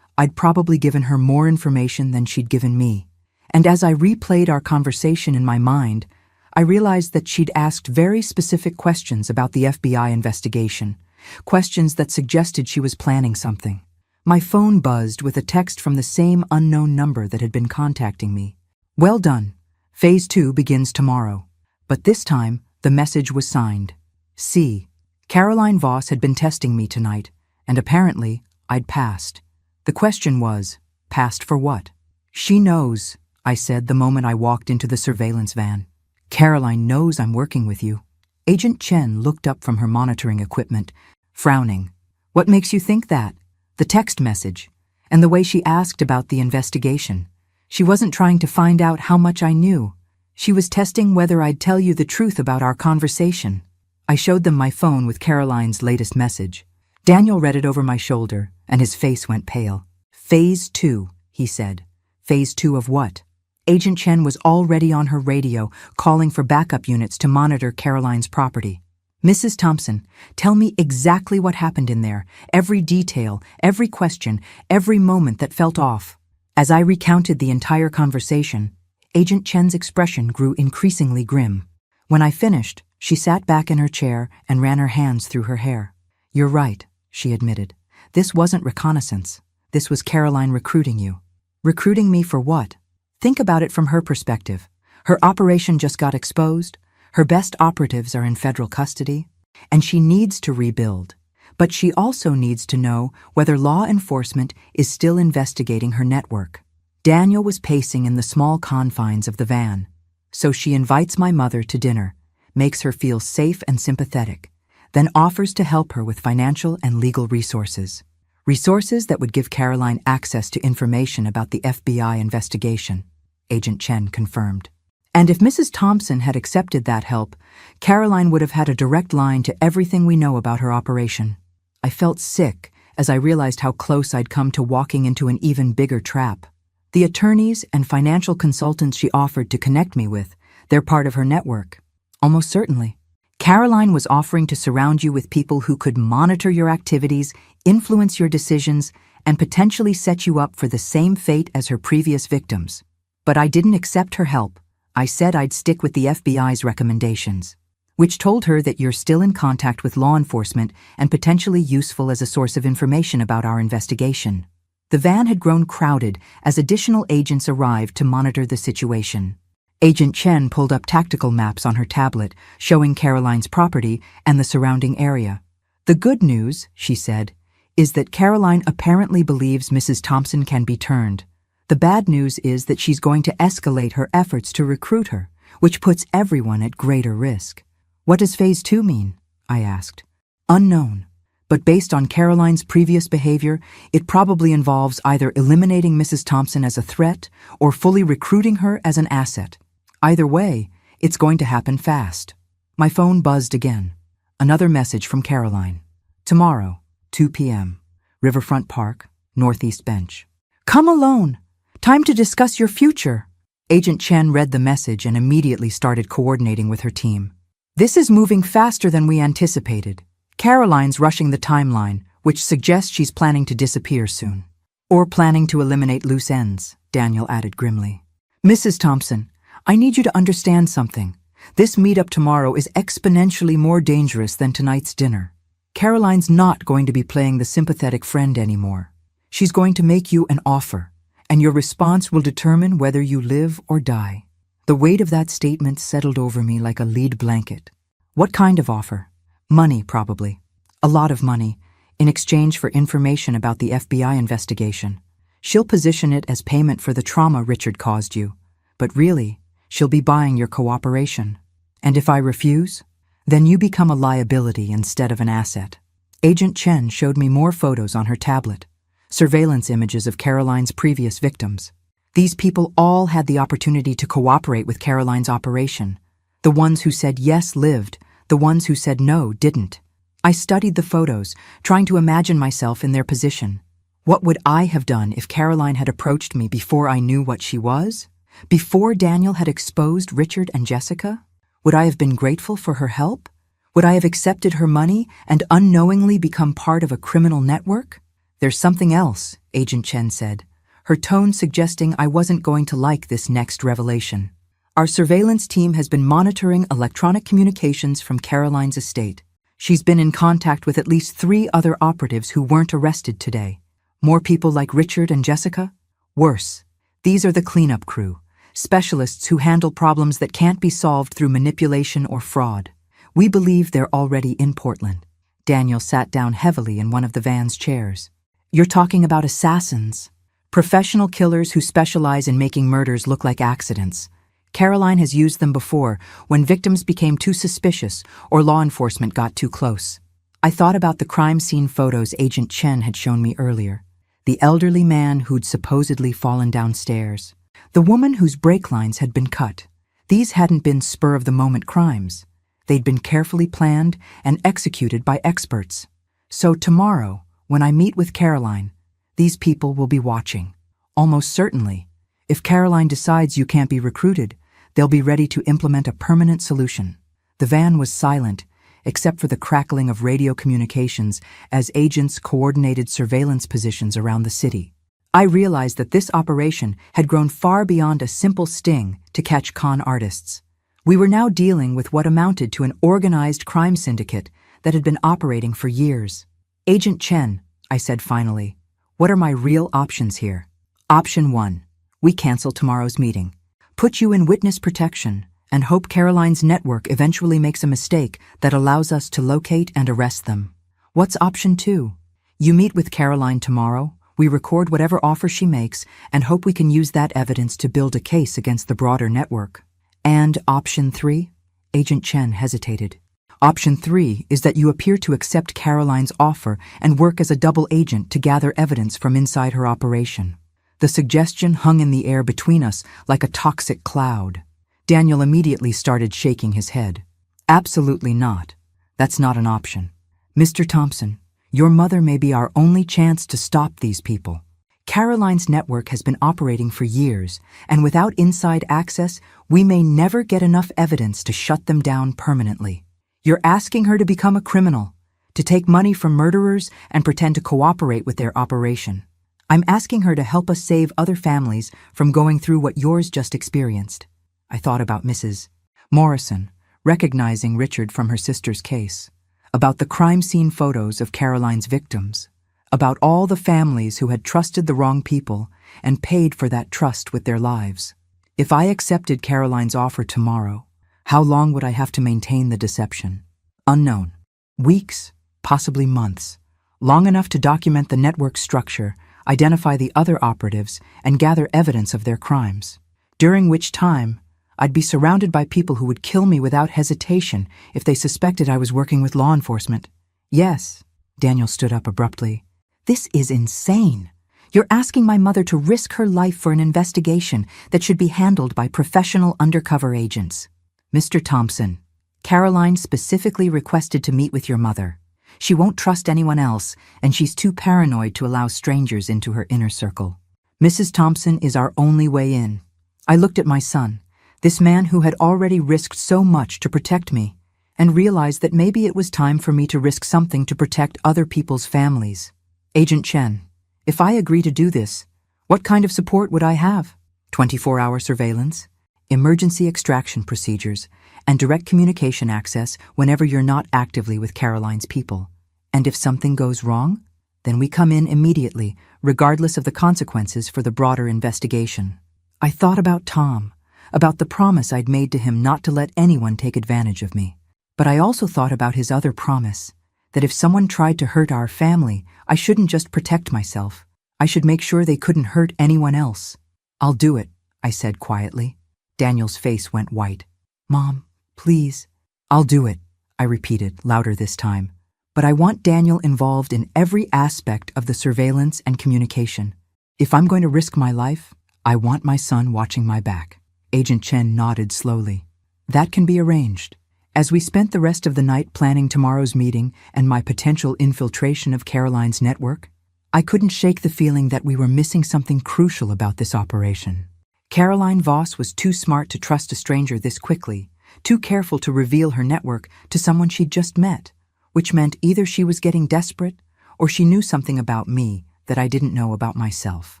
I'd probably given her more information than she'd given me. And as I replayed our conversation in my mind, I realized that she'd asked very specific questions about the FBI investigation, questions that suggested she was planning something. My phone buzzed with a text from the same unknown number that had been contacting me. Well done. Phase 2 begins tomorrow. But this time, the message was signed. C. Caroline Voss had been testing me tonight, and apparently, I'd passed. The question was, passed for what? She knows, I said the moment I walked into the surveillance van. Caroline knows I'm working with you. Agent Chen looked up from her monitoring equipment, frowning. What makes you think that? The text message, and the way she asked about the investigation. She wasn't trying to find out how much I knew. She was testing whether I'd tell you the truth about our conversation. I showed them my phone with Caroline's latest message. Daniel read it over my shoulder, and his face went pale. Phase 2, he said. Phase 2 of what? Agent Chen was already on her radio, calling for backup units to monitor Caroline's property. Mrs. Thompson, tell me exactly what happened in there, every detail, every question, every moment that felt off. As I recounted the entire conversation, Agent Chen's expression grew increasingly grim. When I finished, she sat back in her chair and ran her hands through her hair. You're right, she admitted. This wasn't reconnaissance. This was Caroline recruiting you. Recruiting me for what? Think about it from her perspective. Her operation just got exposed. Her best operatives are in federal custody. And she needs to rebuild. But she also needs to know whether law enforcement is still investigating her network. Daniel was pacing in the small confines of the van. So she invites my mother to dinner, makes her feel safe and sympathetic, then offers to help her with financial and legal resources. Resources that would give Caroline access to information about the FBI investigation, Agent Chen confirmed. And if Mrs. Thompson had accepted that help, Caroline would have had a direct line to everything we know about her operation. I felt sick as I realized how close I'd come to walking into an even bigger trap. The attorneys and financial consultants she offered to connect me with, they're part of her network. Almost certainly. Caroline was offering to surround you with people who could monitor your activities, influence your decisions, and potentially set you up for the same fate as her previous victims. But I didn't accept her help. I said I'd stick with the FBI's recommendations, which told her that you're still in contact with law enforcement and potentially useful as a source of information about our investigation. The van had grown crowded as additional agents arrived to monitor the situation. Agent Chen pulled up tactical maps on her tablet, showing Caroline's property and the surrounding area. The good news, she said, is that Caroline apparently believes Mrs. Thompson can be turned. The bad news is that she's going to escalate her efforts to recruit her, which puts everyone at greater risk. What does Phase 2 mean? I asked. Unknown. But based on Caroline's previous behavior, it probably involves either eliminating Mrs. Thompson as a threat or fully recruiting her as an asset. Either way, it's going to happen fast. My phone buzzed again. Another message from Caroline. Tomorrow, 2 p.m., Riverfront Park, Northeast Bench. Come alone. Time to discuss your future. Agent Chen read the message and immediately started coordinating with her team. This is moving faster than we anticipated. Caroline's rushing the timeline, which suggests she's planning to disappear soon. Or planning to eliminate loose ends, Daniel added grimly. Mrs. Thompson, I need you to understand something. This meetup tomorrow is exponentially more dangerous than tonight's dinner. Caroline's not going to be playing the sympathetic friend anymore. She's going to make you an offer, and your response will determine whether you live or die. The weight of that statement settled over me like a lead blanket. What kind of offer? Money, probably. A lot of money, in exchange for information about the FBI investigation. She'll position it as payment for the trauma Richard caused you, but really, she'll be buying your cooperation. And if I refuse, then you become a liability instead of an asset. Agent Chen showed me more photos on her tablet, surveillance images of Caroline's previous victims. These people all had the opportunity to cooperate with Caroline's operation. The ones who said yes lived, the ones who said no didn't. I studied the photos, trying to imagine myself in their position. What would I have done if Caroline had approached me before I knew what she was? Before Daniel had exposed Richard and Jessica? Would I have been grateful for her help? Would I have accepted her money and unknowingly become part of a criminal network? There's something else, Agent Chen said, her tone suggesting I wasn't going to like this next revelation. Our surveillance team has been monitoring electronic communications from Caroline's estate. She's been in contact with at least 3 other operatives who weren't arrested today. More people like Richard and Jessica? Worse. These are the cleanup crew, specialists who handle problems that can't be solved through manipulation or fraud. We believe they're already in Portland. Daniel sat down heavily in one of the van's chairs. You're talking about assassins. Professional killers who specialize in making murders look like accidents. Caroline has used them before, when victims became too suspicious or law enforcement got too close. I thought about the crime scene photos Agent Chen had shown me earlier. The elderly man who'd supposedly fallen downstairs. The woman whose brake lines had been cut. These hadn't been spur-of-the-moment crimes. They'd been carefully planned and executed by experts. So tomorrow, when I meet with Caroline, these people will be watching. Almost certainly, if Caroline decides you can't be recruited, they'll be ready to implement a permanent solution. The van was silent, except for the crackling of radio communications as agents coordinated surveillance positions around the city. I realized that this operation had grown far beyond a simple sting to catch con artists. We were now dealing with what amounted to an organized crime syndicate that had been operating for years. Agent Chen, I said finally, what are my real options here? Option 1. We cancel tomorrow's meeting. Put you in witness protection and hope Caroline's network eventually makes a mistake that allows us to locate and arrest them. What's option 2? You meet with Caroline tomorrow, we record whatever offer she makes and hope we can use that evidence to build a case against the broader network. And option 3? Agent Chen hesitated. Option 3 is that you appear to accept Caroline's offer and work as a double agent to gather evidence from inside her operation. The suggestion hung in the air between us like a toxic cloud. Daniel immediately started shaking his head. Absolutely not. That's not an option. Mr. Thompson, your mother may be our only chance to stop these people. Caroline's network has been operating for years, and without inside access, we may never get enough evidence to shut them down permanently. You're asking her to become a criminal, to take money from murderers and pretend to cooperate with their operation. I'm asking her to help us save other families from going through what yours just experienced. I thought about Mrs. Morrison, recognizing Richard from her sister's case, about the crime scene photos of Caroline's victims, about all the families who had trusted the wrong people and paid for that trust with their lives. If I accepted Caroline's offer tomorrow, how long would I have to maintain the deception? Unknown. Weeks, possibly months. Long enough to document the network structure, identify the other operatives, and gather evidence of their crimes. During which time, I'd be surrounded by people who would kill me without hesitation if they suspected I was working with law enforcement. Yes, Daniel stood up abruptly. This is insane. You're asking my mother to risk her life for an investigation that should be handled by professional undercover agents. Mr. Thompson, Caroline specifically requested to meet with your mother. She won't trust anyone else, and she's too paranoid to allow strangers into her inner circle. Mrs. Thompson is our only way in. I looked at my son, this man who had already risked so much to protect me, and realized that maybe it was time for me to risk something to protect other people's families. Agent Chen, if I agree to do this, what kind of support would I have? 24-hour surveillance, emergency extraction procedures, and direct communication access whenever you're not actively with Caroline's people. And if something goes wrong, then we come in immediately, regardless of the consequences for the broader investigation. I thought about Tom, about the promise I'd made to him not to let anyone take advantage of me. But I also thought about his other promise, that if someone tried to hurt our family, I shouldn't just protect myself. I should make sure they couldn't hurt anyone else. "I'll do it," I said quietly. Daniel's face went white. "Mom, please." "I'll do it," I repeated, louder this time. "But I want Daniel involved in every aspect of the surveillance and communication. If I'm going to risk my life, I want my son watching my back." Agent Chen nodded slowly. "That can be arranged." As we spent the rest of the night planning tomorrow's meeting and my potential infiltration of Caroline's network, I couldn't shake the feeling that we were missing something crucial about this operation. Caroline Voss was too smart to trust a stranger this quickly, too careful to reveal her network to someone she'd just met, which meant either she was getting desperate or she knew something about me that I didn't know about myself.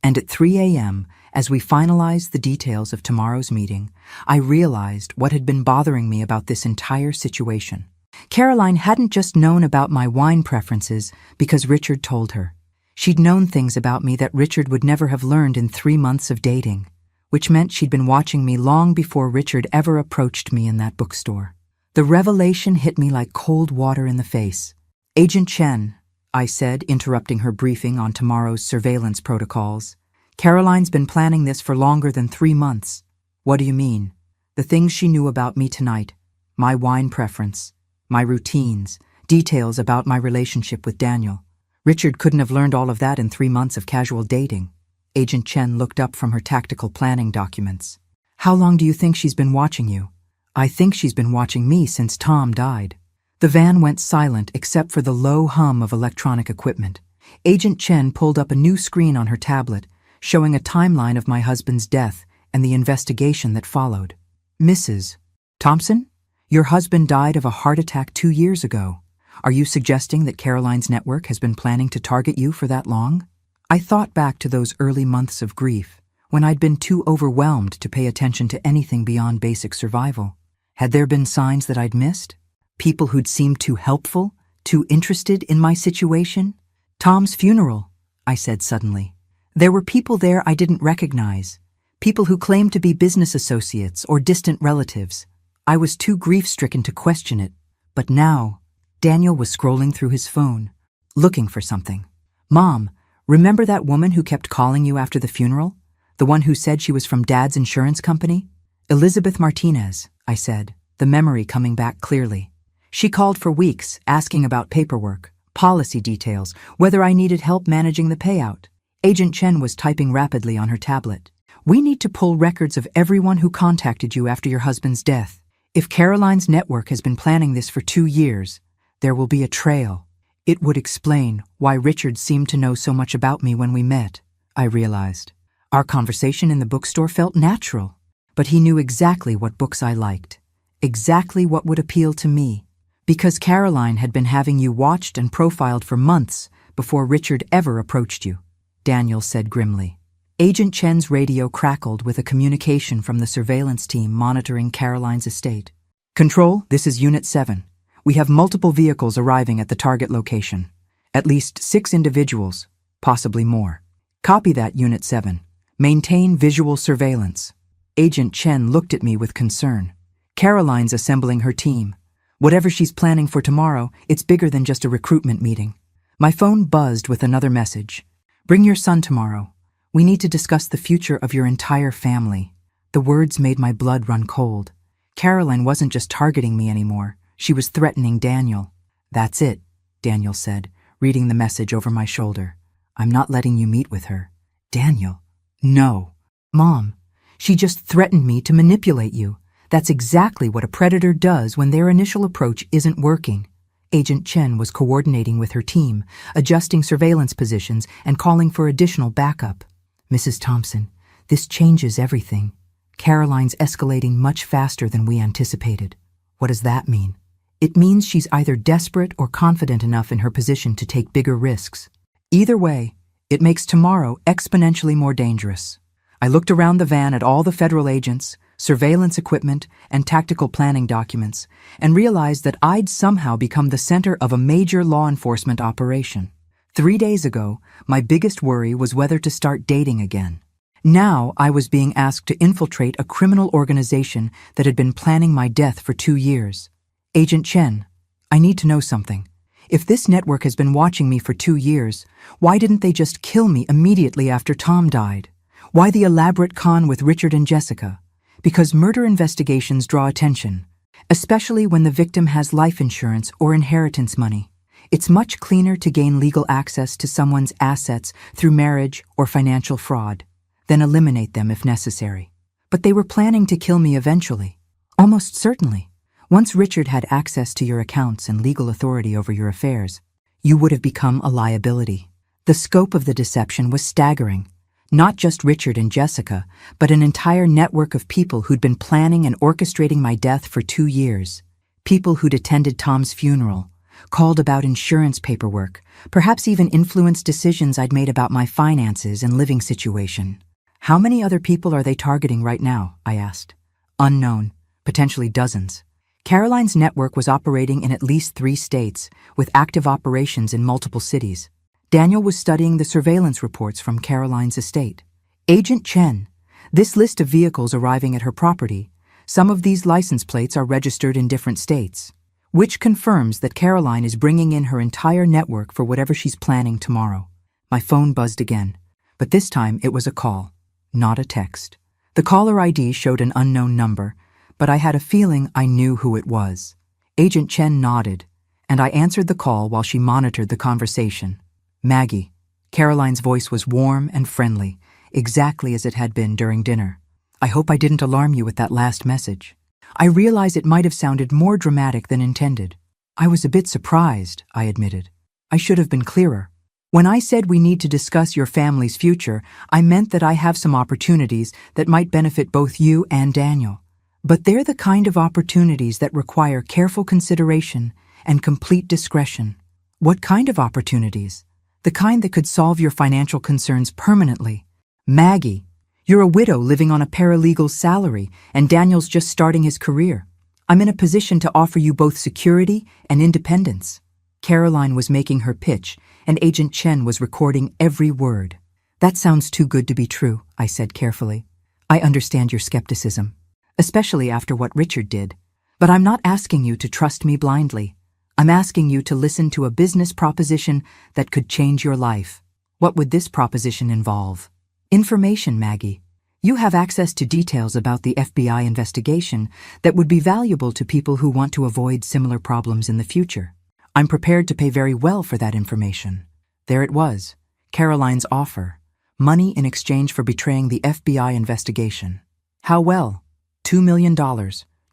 And at 3 a.m., as we finalized the details of tomorrow's meeting, I realized what had been bothering me about this entire situation. Caroline hadn't just known about my wine preferences because Richard told her. She'd known things about me that Richard would never have learned in 3 months of dating, which meant she'd been watching me long before Richard ever approached me in that bookstore. The revelation hit me like cold water in the face. "Agent Chen," I said, interrupting her briefing on tomorrow's surveillance protocols, "Caroline's been planning this for longer than 3 months." "What do you mean?" "The things she knew about me tonight, my wine preference, my routines, details about my relationship with Daniel. Richard couldn't have learned all of that in 3 months of casual dating." Agent Chen looked up from her tactical planning documents. "How long do you think she's been watching you?" "I think she's been watching me since Tom died." The van went silent except for the low hum of electronic equipment. Agent Chen pulled up a new screen on her tablet, showing a timeline of my husband's death and the investigation that followed. "Mrs. Thompson, your husband died of a heart attack 2 years ago. Are you suggesting that Caroline's network has been planning to target you for that long?" I thought back to those early months of grief, when I'd been too overwhelmed to pay attention to anything beyond basic survival. Had there been signs that I'd missed? People who'd seemed too helpful, too interested in my situation? "Tom's funeral," I said suddenly. There were people there I didn't recognize, people who claimed to be business associates or distant relatives. I was too grief-stricken to question it. But now, Daniel was scrolling through his phone, looking for something. "Mom, remember that woman who kept calling you after the funeral? The one who said she was from Dad's insurance company?" "Elizabeth Martinez," I said, the memory coming back clearly. "She called for weeks, asking about paperwork, policy details, whether I needed help managing the payout." Agent Chen was typing rapidly on her tablet. "We need to pull records of everyone who contacted you after your husband's death. If Caroline's network has been planning this for 2 years, there will be a trail. It would explain why Richard seemed to know so much about me when we met," I realized. Our conversation in the bookstore felt natural, but he knew exactly what books I liked, exactly what would appeal to me, because Caroline had been having you watched and profiled for months before Richard ever approached you, Daniel said grimly. Agent Chen's radio crackled with a communication from the surveillance team monitoring Caroline's estate. "Control, this is Unit 7. We have multiple vehicles arriving at the target location. At least 6 individuals, possibly more. Copy that, Unit 7. Maintain visual surveillance." Agent Chen looked at me with concern. "Caroline's assembling her team. Whatever she's planning for tomorrow, it's bigger than just a recruitment meeting." My phone buzzed with another message. "Bring your son tomorrow. We need to discuss the future of your entire family." The words made my blood run cold. Caroline wasn't just targeting me anymore. She was threatening Daniel. "That's it," Daniel said, reading the message over my shoulder. "I'm not letting you meet with her." "Daniel." "No." "Mom, she just threatened me to manipulate you. That's exactly what a predator does when their initial approach isn't working." Agent Chen was coordinating with her team, adjusting surveillance positions and calling for additional backup. "Mrs. Thompson, this changes everything. Caroline's escalating much faster than we anticipated." "What does that mean?" "It means she's either desperate or confident enough in her position to take bigger risks. Either way, it makes tomorrow exponentially more dangerous." I looked around the van at all the federal agents, surveillance equipment, and tactical planning documents, and realized that I'd somehow become the center of a major law enforcement operation. 3 days ago, my biggest worry was whether to start dating again. Now I was being asked to infiltrate a criminal organization that had been planning my death for 2 years. Agent Chen, I need to know something. If this network has been watching me for 2 years, why didn't they just kill me immediately after Tom died? Why the elaborate con with Richard and Jessica? Because murder investigations draw attention, especially when the victim has life insurance or inheritance money. It's much cleaner to gain legal access to someone's assets through marriage or financial fraud, then eliminate them if necessary. But they were planning to kill me eventually. Almost certainly. Once Richard had access to your accounts and legal authority over your affairs, you would have become a liability. The scope of the deception was staggering. Not just Richard and Jessica, but an entire network of people who'd been planning and orchestrating my death for 2 years. People who'd attended Tom's funeral, called about insurance paperwork, perhaps even influenced decisions I'd made about my finances and living situation. How many other people are they targeting right now? I asked. Unknown, potentially dozens. Caroline's network was operating in at least 3 states, with active operations in multiple cities. Daniel was studying the surveillance reports from Caroline's estate. Agent Chen, this list of vehicles arriving at her property, some of these license plates are registered in different states, which confirms that Caroline is bringing in her entire network for whatever she's planning tomorrow. My phone buzzed again, but this time it was a call, not a text. The caller ID showed an unknown number, but I had a feeling I knew who it was. Agent Chen nodded, and I answered the call while she monitored the conversation. Maggie. Caroline's voice was warm and friendly, exactly as it had been during dinner. I hope I didn't alarm you with that last message. I realize it might have sounded more dramatic than intended. I was a bit surprised, I admitted. I should have been clearer. When I said we need to discuss your family's future, I meant that I have some opportunities that might benefit both you and Daniel. But they're the kind of opportunities that require careful consideration and complete discretion. What kind of opportunities? The kind that could solve your financial concerns permanently. Maggie, you're a widow living on a paralegal's salary, and Daniel's just starting his career. I'm in a position to offer you both security and independence. Caroline was making her pitch, and Agent Chen was recording every word. That sounds too good to be true, I said carefully. I understand your skepticism, especially after what Richard did. But I'm not asking you to trust me blindly. I'm asking you to listen to a business proposition that could change your life. What would this proposition involve? Information, Maggie. You have access to details about the FBI investigation that would be valuable to people who want to avoid similar problems in the future. I'm prepared to pay very well for that information. There it was, Caroline's offer. Money in exchange for betraying the FBI investigation. How well? $2 million,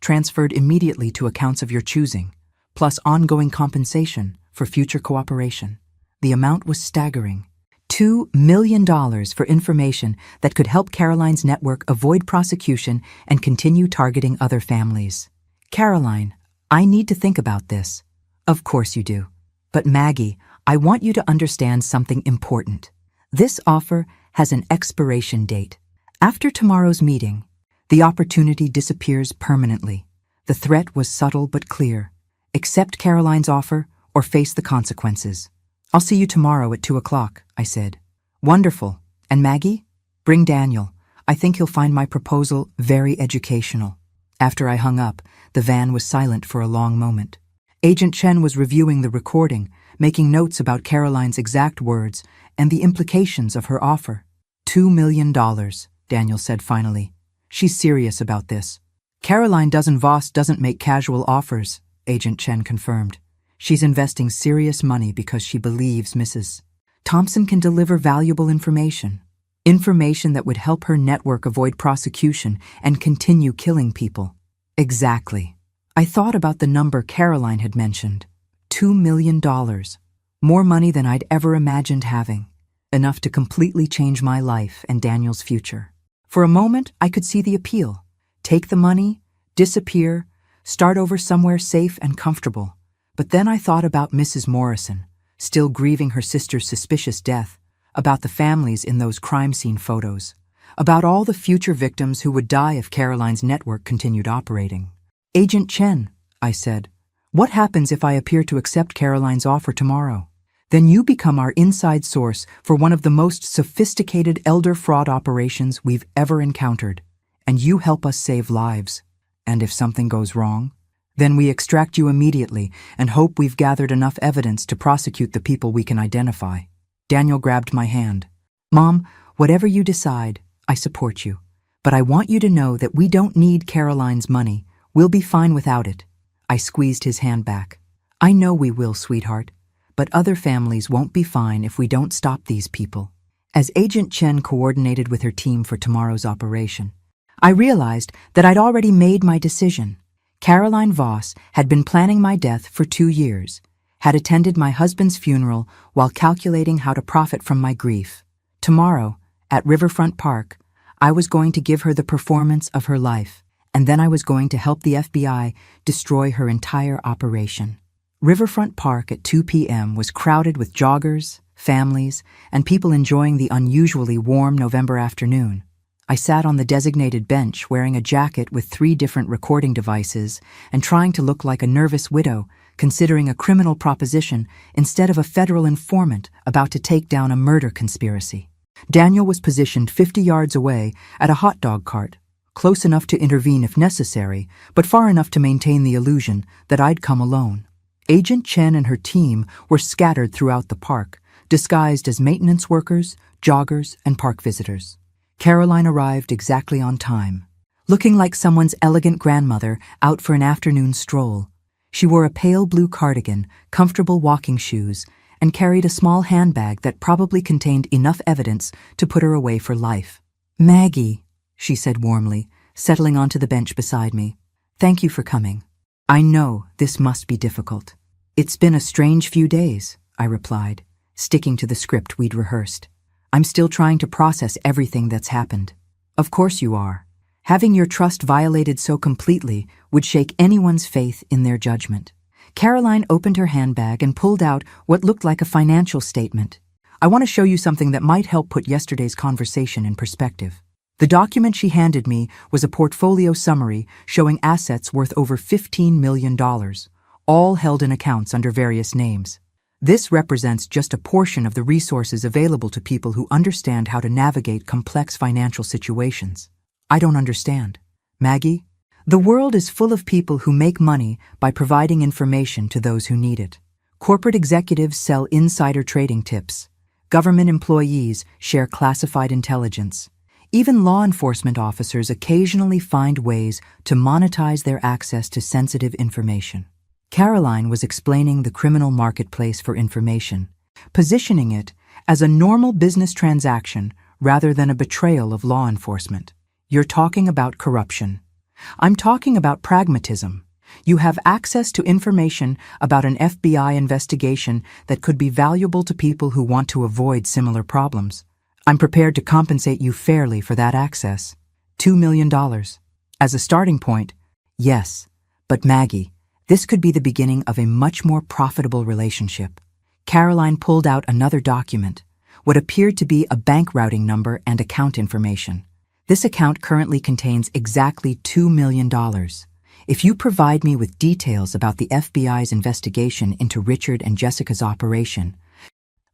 transferred immediately to accounts of your choosing, plus ongoing compensation for future cooperation. The amount was staggering. $2 million for information that could help Caroline's network avoid prosecution and continue targeting other families. Caroline, I need to think about this. Of course you do. But Maggie, I want you to understand something important. This offer has an expiration date. After tomorrow's meeting, the opportunity disappears permanently. The threat was subtle but clear. Accept Caroline's offer or face the consequences. I'll see you tomorrow at 2 o'clock, I said. Wonderful. And Maggie? Bring Daniel. I think he'll find my proposal very educational. After I hung up, the van was silent for a long moment. Agent Chen was reviewing the recording, making notes about Caroline's exact words and the implications of her offer. $2 million, Daniel said finally. She's serious about this. Caroline Voss doesn't make casual offers, Agent Chen confirmed. She's investing serious money because she believes Mrs. Thompson can deliver valuable information. Information that would help her network avoid prosecution and continue killing people. Exactly. I thought about the number Caroline had mentioned. $2 million. More money than I'd ever imagined having. Enough to completely change my life and Daniel's future. For a moment, I could see the appeal. Take the money, disappear, start over somewhere safe and comfortable. But then I thought about Mrs. Morrison, still grieving her sister's suspicious death, about the families in those crime scene photos, about all the future victims who would die if Caroline's network continued operating. Agent Chen, I said, what happens if I appear to accept Caroline's offer tomorrow? Then you become our inside source for one of the most sophisticated elder fraud operations we've ever encountered, and you help us save lives. And if something goes wrong, Then we extract you immediately and hope we've gathered enough evidence to prosecute the people we can identify. Daniel grabbed my hand. Mom, whatever you decide, I support you. But I want you to know that we don't need Caroline's money. We'll be fine without it. I squeezed his hand back. I know we will, sweetheart. But other families won't be fine if we don't stop these people. As Agent Chen coordinated with her team for tomorrow's operation, I realized that I'd already made my decision. Caroline Voss had been planning my death for 2 years, had attended my husband's funeral while calculating how to profit from my grief. Tomorrow, at Riverfront Park, I was going to give her the performance of her life, and then I was going to help the FBI destroy her entire operation. Riverfront Park at 2 p.m. was crowded with joggers, families, and people enjoying the unusually warm November afternoon. I sat on the designated bench wearing a jacket with 3 different recording devices and trying to look like a nervous widow considering a criminal proposition instead of a federal informant about to take down a murder conspiracy. Daniel was positioned 50 yards away at a hot dog cart, close enough to intervene if necessary, but far enough to maintain the illusion that I'd come alone. Agent Chen and her team were scattered throughout the park, disguised as maintenance workers, joggers, and park visitors. Caroline arrived exactly on time, looking like someone's elegant grandmother out for an afternoon stroll. She wore a pale blue cardigan, comfortable walking shoes, and carried a small handbag that probably contained enough evidence to put her away for life. "Maggie," she said warmly, settling onto the bench beside me. "Thank you for coming. I know this must be difficult." "It's been a strange few days," I replied, sticking to the script we'd rehearsed. "I'm still trying to process everything that's happened." "Of course you are. Having your trust violated so completely would shake anyone's faith in their judgment." Caroline opened her handbag and pulled out what looked like a financial statement. "I want to show you something that might help put yesterday's conversation in perspective." The document she handed me was a portfolio summary showing assets worth over $15 million, all held in accounts under various names. This represents just a portion of the resources available to people who understand how to navigate complex financial situations. I don't understand. Maggie, the world is full of people who make money by providing information to those who need it. Corporate executives sell insider trading tips. Government employees share classified intelligence. Even law enforcement officers occasionally find ways to monetize their access to sensitive information. Caroline was explaining the criminal marketplace for information, positioning it as a normal business transaction rather than a betrayal of law enforcement. "You're talking about corruption. I'm talking about pragmatism. You have access to information about an FBI investigation that could be valuable to people who want to avoid similar problems. I'm prepared to compensate you fairly for that access. $2 million. As a starting point, yes. But Maggie, this could be the beginning of a much more profitable relationship." Caroline pulled out another document, what appeared to be a bank routing number and account information. "This account currently contains exactly $2 million. If you provide me with details about the FBI's investigation into Richard and Jessica's operation,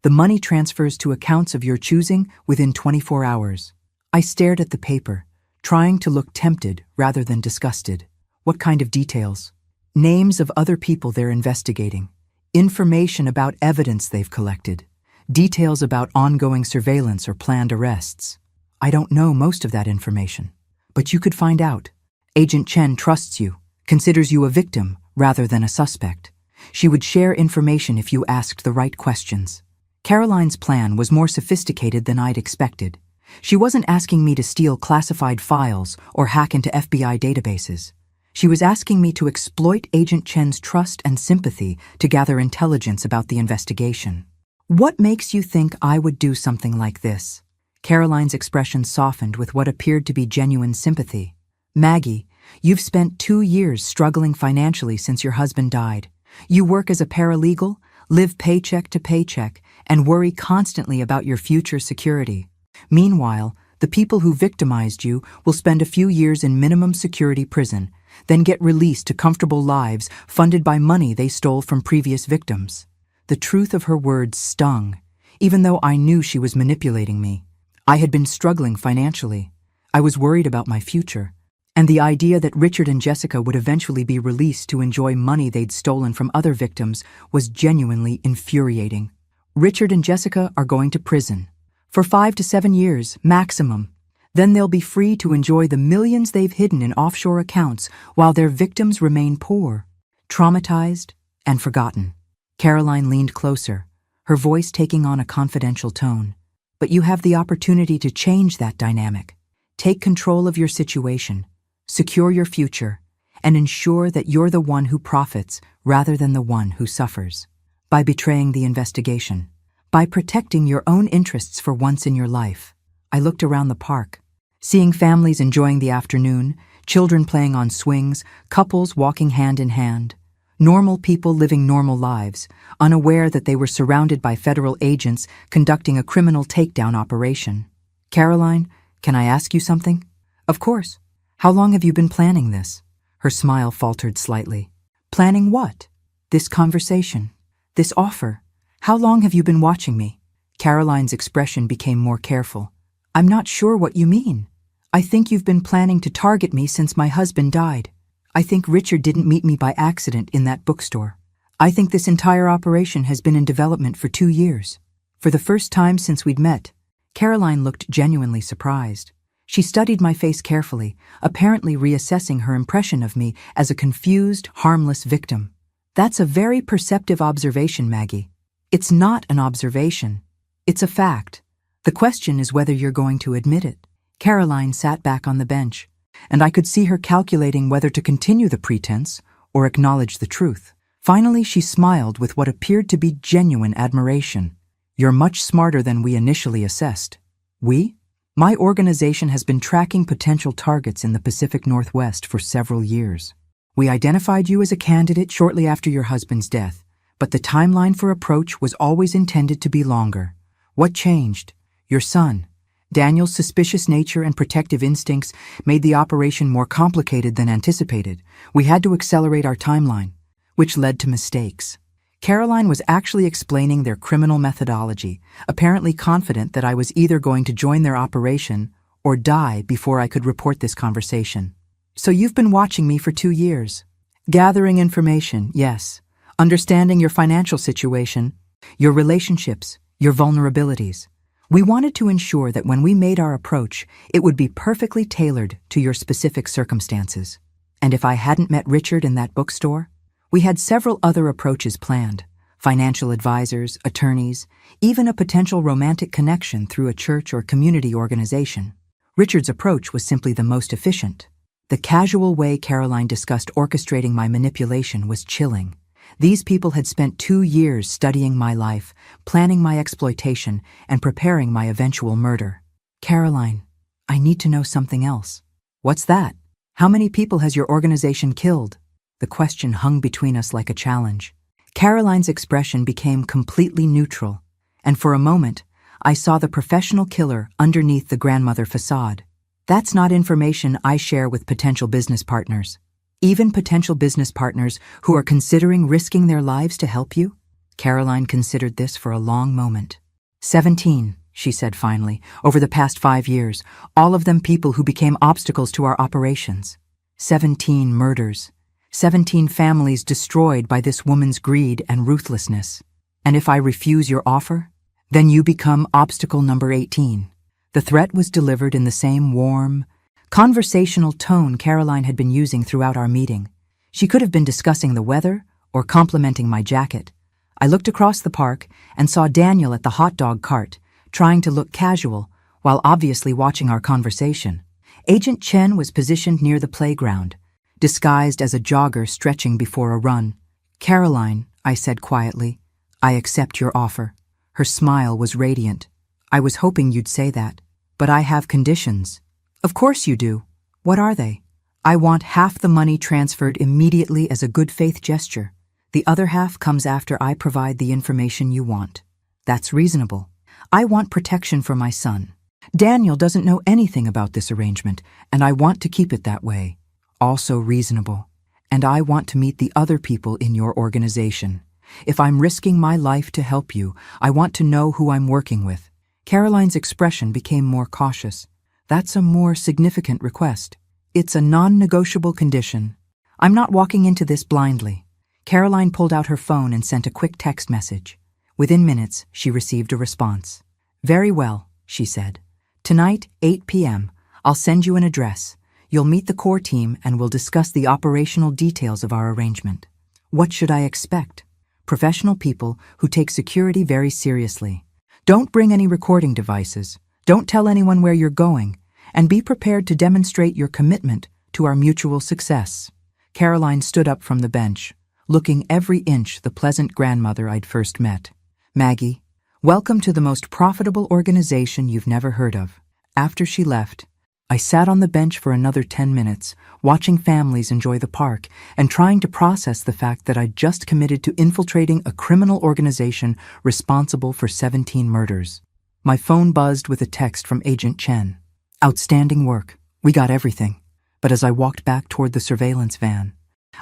the money transfers to accounts of your choosing within 24 hours. I stared at the paper, trying to look tempted rather than disgusted. "What kind of details?" "Names of other people they're investigating, information about evidence they've collected, details about ongoing surveillance or planned arrests." "I don't know most of that information. But you could find out. Agent Chen trusts you, considers you a victim rather than a suspect. She would share information if you asked the right questions." Caroline's plan was more sophisticated than I'd expected. She wasn't asking me to steal classified files or hack into FBI databases. She was asking me to exploit Agent Chen's trust and sympathy to gather intelligence about the investigation. "What makes you think I would do something like this?" Caroline's expression softened with what appeared to be genuine sympathy. "Maggie, you've spent 2 years struggling financially since your husband died. You work as a paralegal, live paycheck to paycheck, and worry constantly about your future security. Meanwhile, the people who victimized you will spend a few years in minimum security prison, then get released to comfortable lives funded by money they stole from previous victims." The truth of her words stung, even though I knew she was manipulating me. I had been struggling financially. I was worried about my future. And the idea that Richard and Jessica would eventually be released to enjoy money they'd stolen from other victims was genuinely infuriating. Richard and Jessica are going to prison. For 5 to 7 years, maximum. Then they'll be free to enjoy the millions they've hidden in offshore accounts while their victims remain poor, traumatized, and forgotten. Caroline leaned closer, her voice taking on a confidential tone. But you have the opportunity to change that dynamic. Take control of your situation, secure your future, and ensure that you're the one who profits rather than the one who suffers. By betraying the investigation, by protecting your own interests for once in your life. I looked around the park, seeing families enjoying the afternoon, children playing on swings, couples walking hand in hand, normal people living normal lives, unaware that they were surrounded by federal agents conducting a criminal takedown operation. Caroline, can I ask you something? Of course. How long have you been planning this? Her smile faltered slightly. Planning what? This conversation. This offer. How long have you been watching me? Caroline's expression became more careful. I'm not sure what you mean. I think you've been planning to target me since my husband died. I think Richard didn't meet me by accident in that bookstore. I think this entire operation has been in development for 2 years. For the first time since we'd met, Caroline looked genuinely surprised. She studied my face carefully, apparently reassessing her impression of me as a confused, harmless victim. That's a very perceptive observation, Maggie. It's not an observation. It's a fact. The question is whether you're going to admit it. Caroline sat back on the bench, and I could see her calculating whether to continue the pretense or acknowledge the truth. Finally, she smiled with what appeared to be genuine admiration. You're much smarter than we initially assessed. We? My organization has been tracking potential targets in the Pacific Northwest for several years. We identified you as a candidate shortly after your husband's death, but the timeline for approach was always intended to be longer. What changed? Your son. Daniel's suspicious nature and protective instincts made the operation more complicated than anticipated. We had to accelerate our timeline, which led to mistakes. Caroline was actually explaining their criminal methodology, apparently confident that I was either going to join their operation or die before I could report this conversation. So you've been watching me for 2 years. Gathering information, yes. Understanding your financial situation, your relationships, your vulnerabilities. We wanted to ensure that when we made our approach, it would be perfectly tailored to your specific circumstances. And if I hadn't met Richard in that bookstore, we had several other approaches planned. Financial advisors, attorneys, even a potential romantic connection through a church or community organization. Richard's approach was simply the most efficient. The casual way Caroline discussed orchestrating my manipulation was chilling. These people had spent 2 years studying my life, planning my exploitation, and preparing my eventual murder. Caroline, I need to know something else. What's that? How many people has your organization killed? The question hung between us like a challenge. Caroline's expression became completely neutral, and for a moment, I saw the professional killer underneath the grandmother facade. That's not information I share with potential business partners. Even potential business partners who are considering risking their lives to help you? Caroline considered this for a long moment. 17, she said finally, over the past 5 years, all of them people who became obstacles to our operations. 17 murders. 17 families destroyed by this woman's greed and ruthlessness. And if I refuse your offer, then you become obstacle number 18. The threat was delivered in the same warm, conversational tone Caroline had been using throughout our meeting. She could have been discussing the weather or complimenting my jacket. I looked across the park and saw Daniel at the hot dog cart, trying to look casual while obviously watching our conversation. Agent Chen was positioned near the playground, disguised as a jogger stretching before a run. Caroline, I said quietly, I accept your offer. Her smile was radiant. I was hoping you'd say that, but I have conditions. Of course you do. What are they? I want half the money transferred immediately as a good faith gesture. The other half comes after I provide the information you want. That's reasonable. I want protection for my son. Daniel doesn't know anything about this arrangement, and I want to keep it that way. Also reasonable. And I want to meet the other people in your organization. If I'm risking my life to help you, I want to know who I'm working with. Caroline's expression became more cautious. That's a more significant request. It's a non-negotiable condition. I'm not walking into this blindly. Caroline pulled out her phone and sent a quick text message. Within minutes, she received a response. "Very well," she said. "Tonight, 8 p.m., I'll send you an address. You'll meet the core team and we'll discuss the operational details of our arrangement." What should I expect? Professional people who take security very seriously. Don't bring any recording devices. Don't tell anyone where you're going. And be prepared to demonstrate your commitment to our mutual success. Caroline stood up from the bench, looking every inch the pleasant grandmother I'd first met. "Maggie, welcome to the most profitable organization you've never heard of." After she left, I sat on the bench for another 10 minutes, watching families enjoy the park and trying to process the fact that I'd just committed to infiltrating a criminal organization responsible for 17 murders. My phone buzzed with a text from Agent Chen. "Outstanding work. We got everything." But as I walked back toward the surveillance van,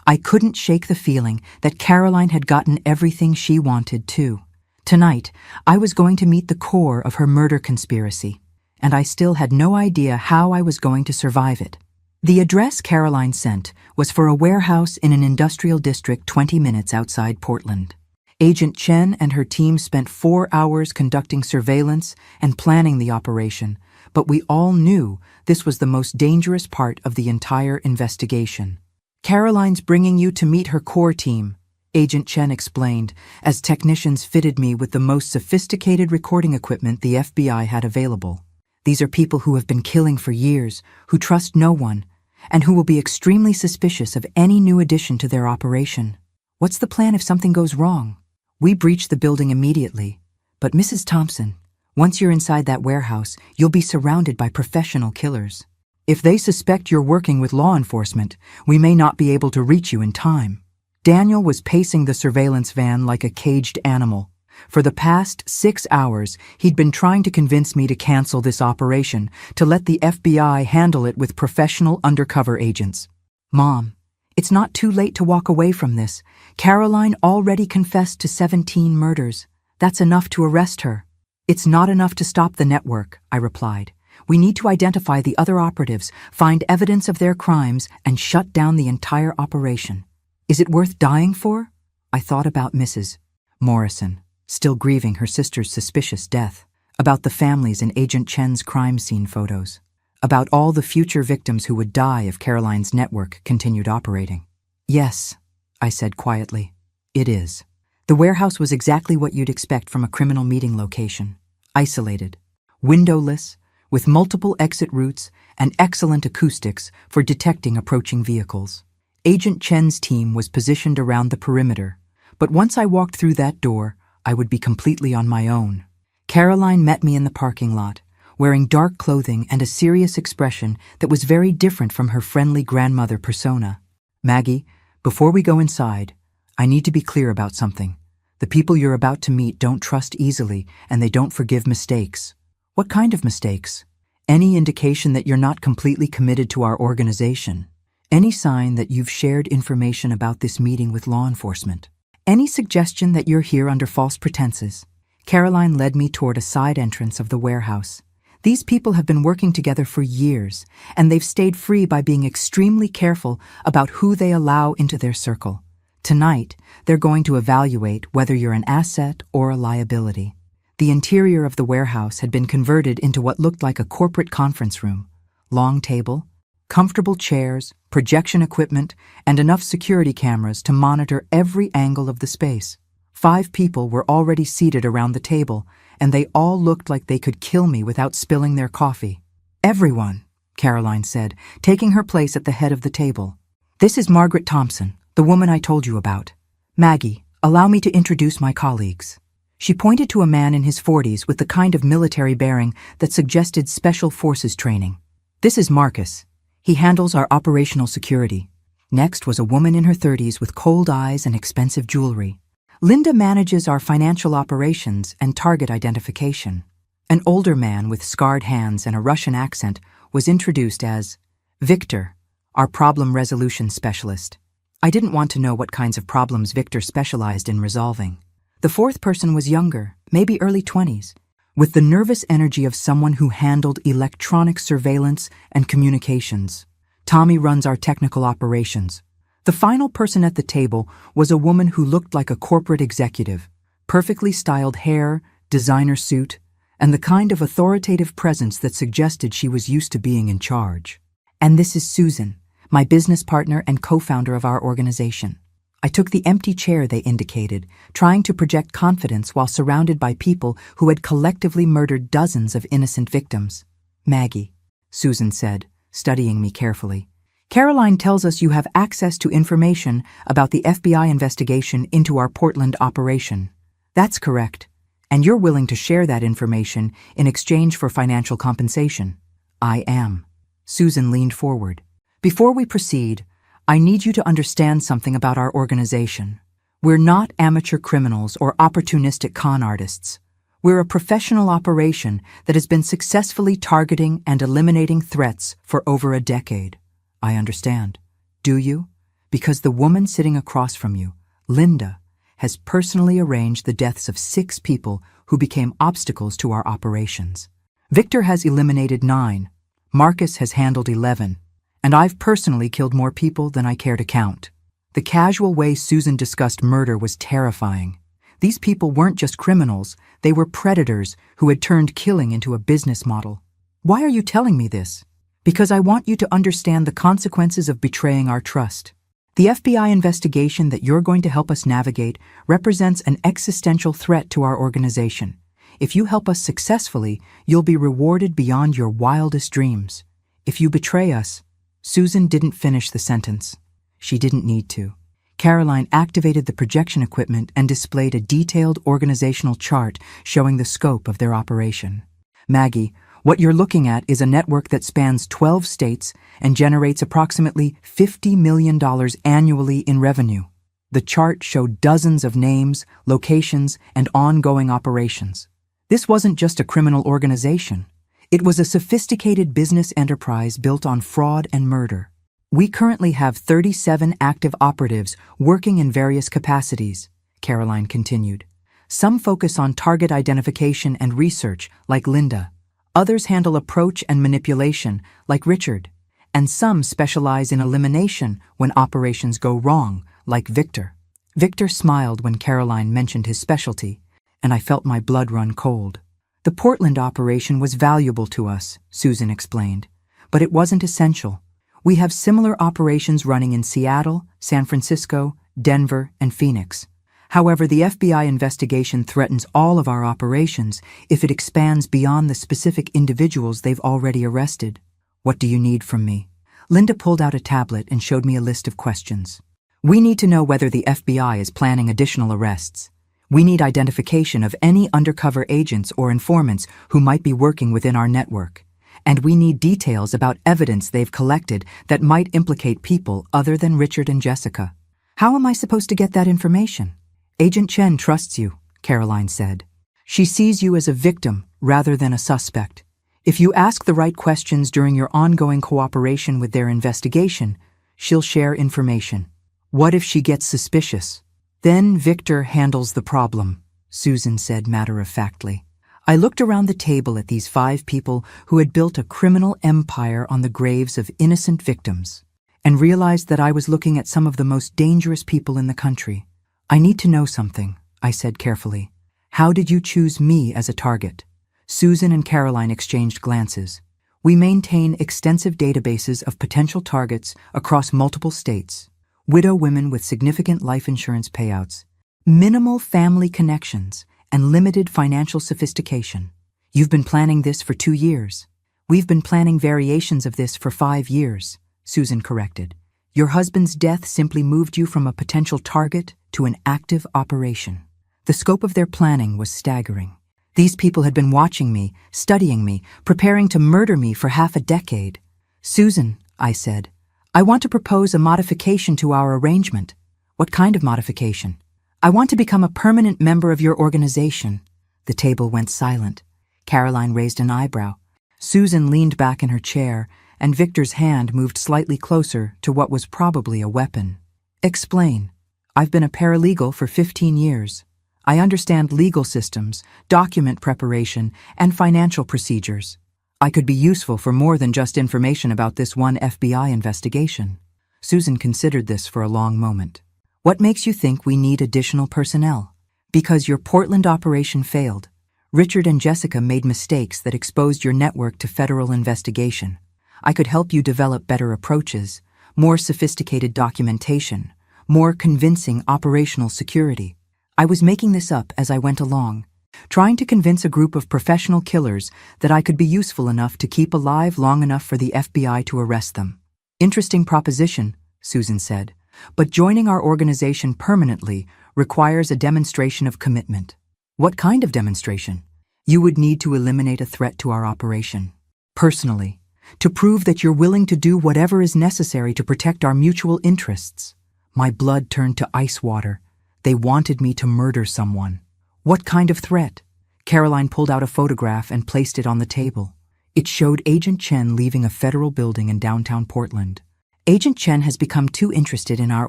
I couldn't shake the feeling that Caroline had gotten everything she wanted too. Tonight, I was going to meet the core of her murder conspiracy, and I still had no idea how I was going to survive it. The address Caroline sent was for a warehouse in an industrial district 20 minutes outside Portland. Agent Chen and her team spent 4 hours conducting surveillance and planning the operation, but we all knew this was the most dangerous part of the entire investigation. "Caroline's bringing you to meet her core team," Agent Chen explained, as technicians fitted me with the most sophisticated recording equipment the FBI had available. "These are people who have been killing for years, who trust no one, and who will be extremely suspicious of any new addition to their operation. What's the plan if something goes wrong?" We breached the building immediately, but Mrs. Thompson, once you're inside that warehouse, you'll be surrounded by professional killers. If they suspect you're working with law enforcement, we may not be able to reach you in time. Daniel was pacing the surveillance van like a caged animal. For the past 6 hours, he'd been trying to convince me to cancel this operation, to let the FBI handle it with professional undercover agents. "Mom, it's not too late to walk away from this. Caroline already confessed to 17 murders. That's enough to arrest her." "It's not enough to stop the network," I replied. "We need to identify the other operatives, find evidence of their crimes, and shut down the entire operation." "Is it worth dying for?" I thought about Mrs. Morrison, still grieving her sister's suspicious death, about the families in Agent Chen's crime scene photos, about all the future victims who would die if Caroline's network continued operating. "Yes," I said quietly, "it is." The warehouse was exactly what you'd expect from a criminal meeting location. Isolated, windowless, with multiple exit routes and excellent acoustics for detecting approaching vehicles. Agent Chen's team was positioned around the perimeter, but once I walked through that door, I would be completely on my own. Caroline met me in the parking lot, wearing dark clothing and a serious expression that was very different from her friendly grandmother persona. "Maggie, before we go inside, I need to be clear about something. The people you're about to meet don't trust easily, and they don't forgive mistakes." "What kind of mistakes?" "Any indication that you're not completely committed to our organization. Any sign that you've shared information about this meeting with law enforcement. Any suggestion that you're here under false pretenses." Caroline led me toward a side entrance of the warehouse. "These people have been working together for years, and they've stayed free by being extremely careful about who they allow into their circle. Tonight, they're going to evaluate whether you're an asset or a liability." The interior of the warehouse had been converted into what looked like a corporate conference room. Long table, comfortable chairs, projection equipment, and enough security cameras to monitor every angle of the space. 5 people were already seated around the table, and they all looked like they could kill me without spilling their coffee. "Everyone," Caroline said, taking her place at the head of the table. "This is Margaret Thompson, the woman I told you about. Maggie, allow me to introduce my colleagues." She pointed to a man in his 40s with the kind of military bearing that suggested special forces training. "This is Marcus. He handles our operational security." Next was a woman in her 30s with cold eyes and expensive jewelry. "Linda manages our financial operations and target identification." An older man with scarred hands and a Russian accent was introduced as Victor, our problem resolution specialist. I didn't want to know what kinds of problems Victor specialized in resolving. The 4th person was younger, maybe early 20s, with the nervous energy of someone who handled electronic surveillance and communications. Tommy runs our technical operations. The final person at the table was a woman who looked like a corporate executive, perfectly styled hair, designer suit, and the kind of authoritative presence that suggested she was used to being in charge. And this is Susan, my business partner and co-founder of our organization. I took the empty chair they indicated, trying to project confidence while surrounded by people who had collectively murdered dozens of innocent victims. Maggie, Susan said, studying me carefully. Caroline tells us you have access to information about the FBI investigation into our Portland operation. That's correct. And you're willing to share that information in exchange for financial compensation. I am. Susan leaned forward. Before we proceed, I need you to understand something about our organization. We're not amateur criminals or opportunistic con artists. We're a professional operation that has been successfully targeting and eliminating threats for over a decade. I understand. Do you? Because the woman sitting across from you, Linda, has personally arranged the deaths of 6 people who became obstacles to our operations. Victor has eliminated 9, Marcus has handled 11, and I've personally killed more people than I care to count. The casual way Susan discussed murder was terrifying. These people weren't just criminals, they were predators who had turned killing into a business model. Why are you telling me this? Because I want you to understand the consequences of betraying our trust. The FBI investigation that you're going to help us navigate represents an existential threat to our organization. If you help us successfully, you'll be rewarded beyond your wildest dreams. If you betray us, Susan didn't finish the sentence. She didn't need to. Caroline activated the projection equipment and displayed a detailed organizational chart showing the scope of their operation. Maggie, what you're looking at is a network that spans 12 states and generates approximately $50 million annually in revenue. The chart showed dozens of names, locations, and ongoing operations. This wasn't just a criminal organization. It was a sophisticated business enterprise built on fraud and murder. We currently have 37 active operatives working in various capacities, Caroline continued. Some focus on target identification and research, like Linda. Others handle approach and manipulation, like Richard. And some specialize in elimination when operations go wrong, like Victor. Victor smiled when Caroline mentioned his specialty, and I felt my blood run cold. The Portland operation was valuable to us, Susan explained, but it wasn't essential. We have similar operations running in Seattle, San Francisco, Denver, and Phoenix. However, the FBI investigation threatens all of our operations if it expands beyond the specific individuals they've already arrested. What do you need from me? Linda pulled out a tablet and showed me a list of questions. We need to know whether the FBI is planning additional arrests. We need identification of any undercover agents or informants who might be working within our network. And we need details about evidence they've collected that might implicate people other than Richard and Jessica. How am I supposed to get that information? Agent Chen trusts you, Caroline said. She sees you as a victim rather than a suspect. If you ask the right questions during your ongoing cooperation with their investigation, she'll share information. What if she gets suspicious? Then Victor handles the problem, Susan said matter-of-factly. I looked around the table at these 5 people who had built a criminal empire on the graves of innocent victims, and realized that I was looking at some of the most dangerous people in the country. I need to know something, I said carefully. How did you choose me as a target? Susan and Caroline exchanged glances. We maintain extensive databases of potential targets across multiple states. Widow women with significant life insurance payouts, minimal family connections, and limited financial sophistication. You've been planning this for 2 years. We've been planning variations of this for 5 years, Susan corrected. Your husband's death simply moved you from a potential target to an active operation. The scope of their planning was staggering. These people had been watching me, studying me, preparing to murder me for half a decade. Susan, I said, I want to propose a modification to our arrangement. What kind of modification? I want to become a permanent member of your organization. The table went silent. Caroline raised an eyebrow. Susan leaned back in her chair, and Victor's hand moved slightly closer to what was probably a weapon. Explain. I've been a paralegal for 15 years. I understand legal systems, document preparation, and financial procedures. I could be useful for more than just information about this one FBI investigation. Susan considered this for a long moment. What makes you think we need additional personnel? Because your Portland operation failed. Richard and Jessica made mistakes that exposed your network to federal investigation. I could help you develop better approaches, more sophisticated documentation, more convincing operational security. I was making this up as I went along, trying to convince a group of professional killers that I could be useful enough to keep alive long enough for the FBI to arrest them. Interesting proposition, Susan said, but joining our organization permanently requires a demonstration of commitment. What kind of demonstration? You would need to eliminate a threat to our operation. Personally, to prove that you're willing to do whatever is necessary to protect our mutual interests. My blood turned to ice water. They wanted me to murder someone. What kind of threat? Caroline pulled out a photograph and placed it on the table. It showed Agent Chen leaving a federal building in downtown Portland. Agent Chen has become too interested in our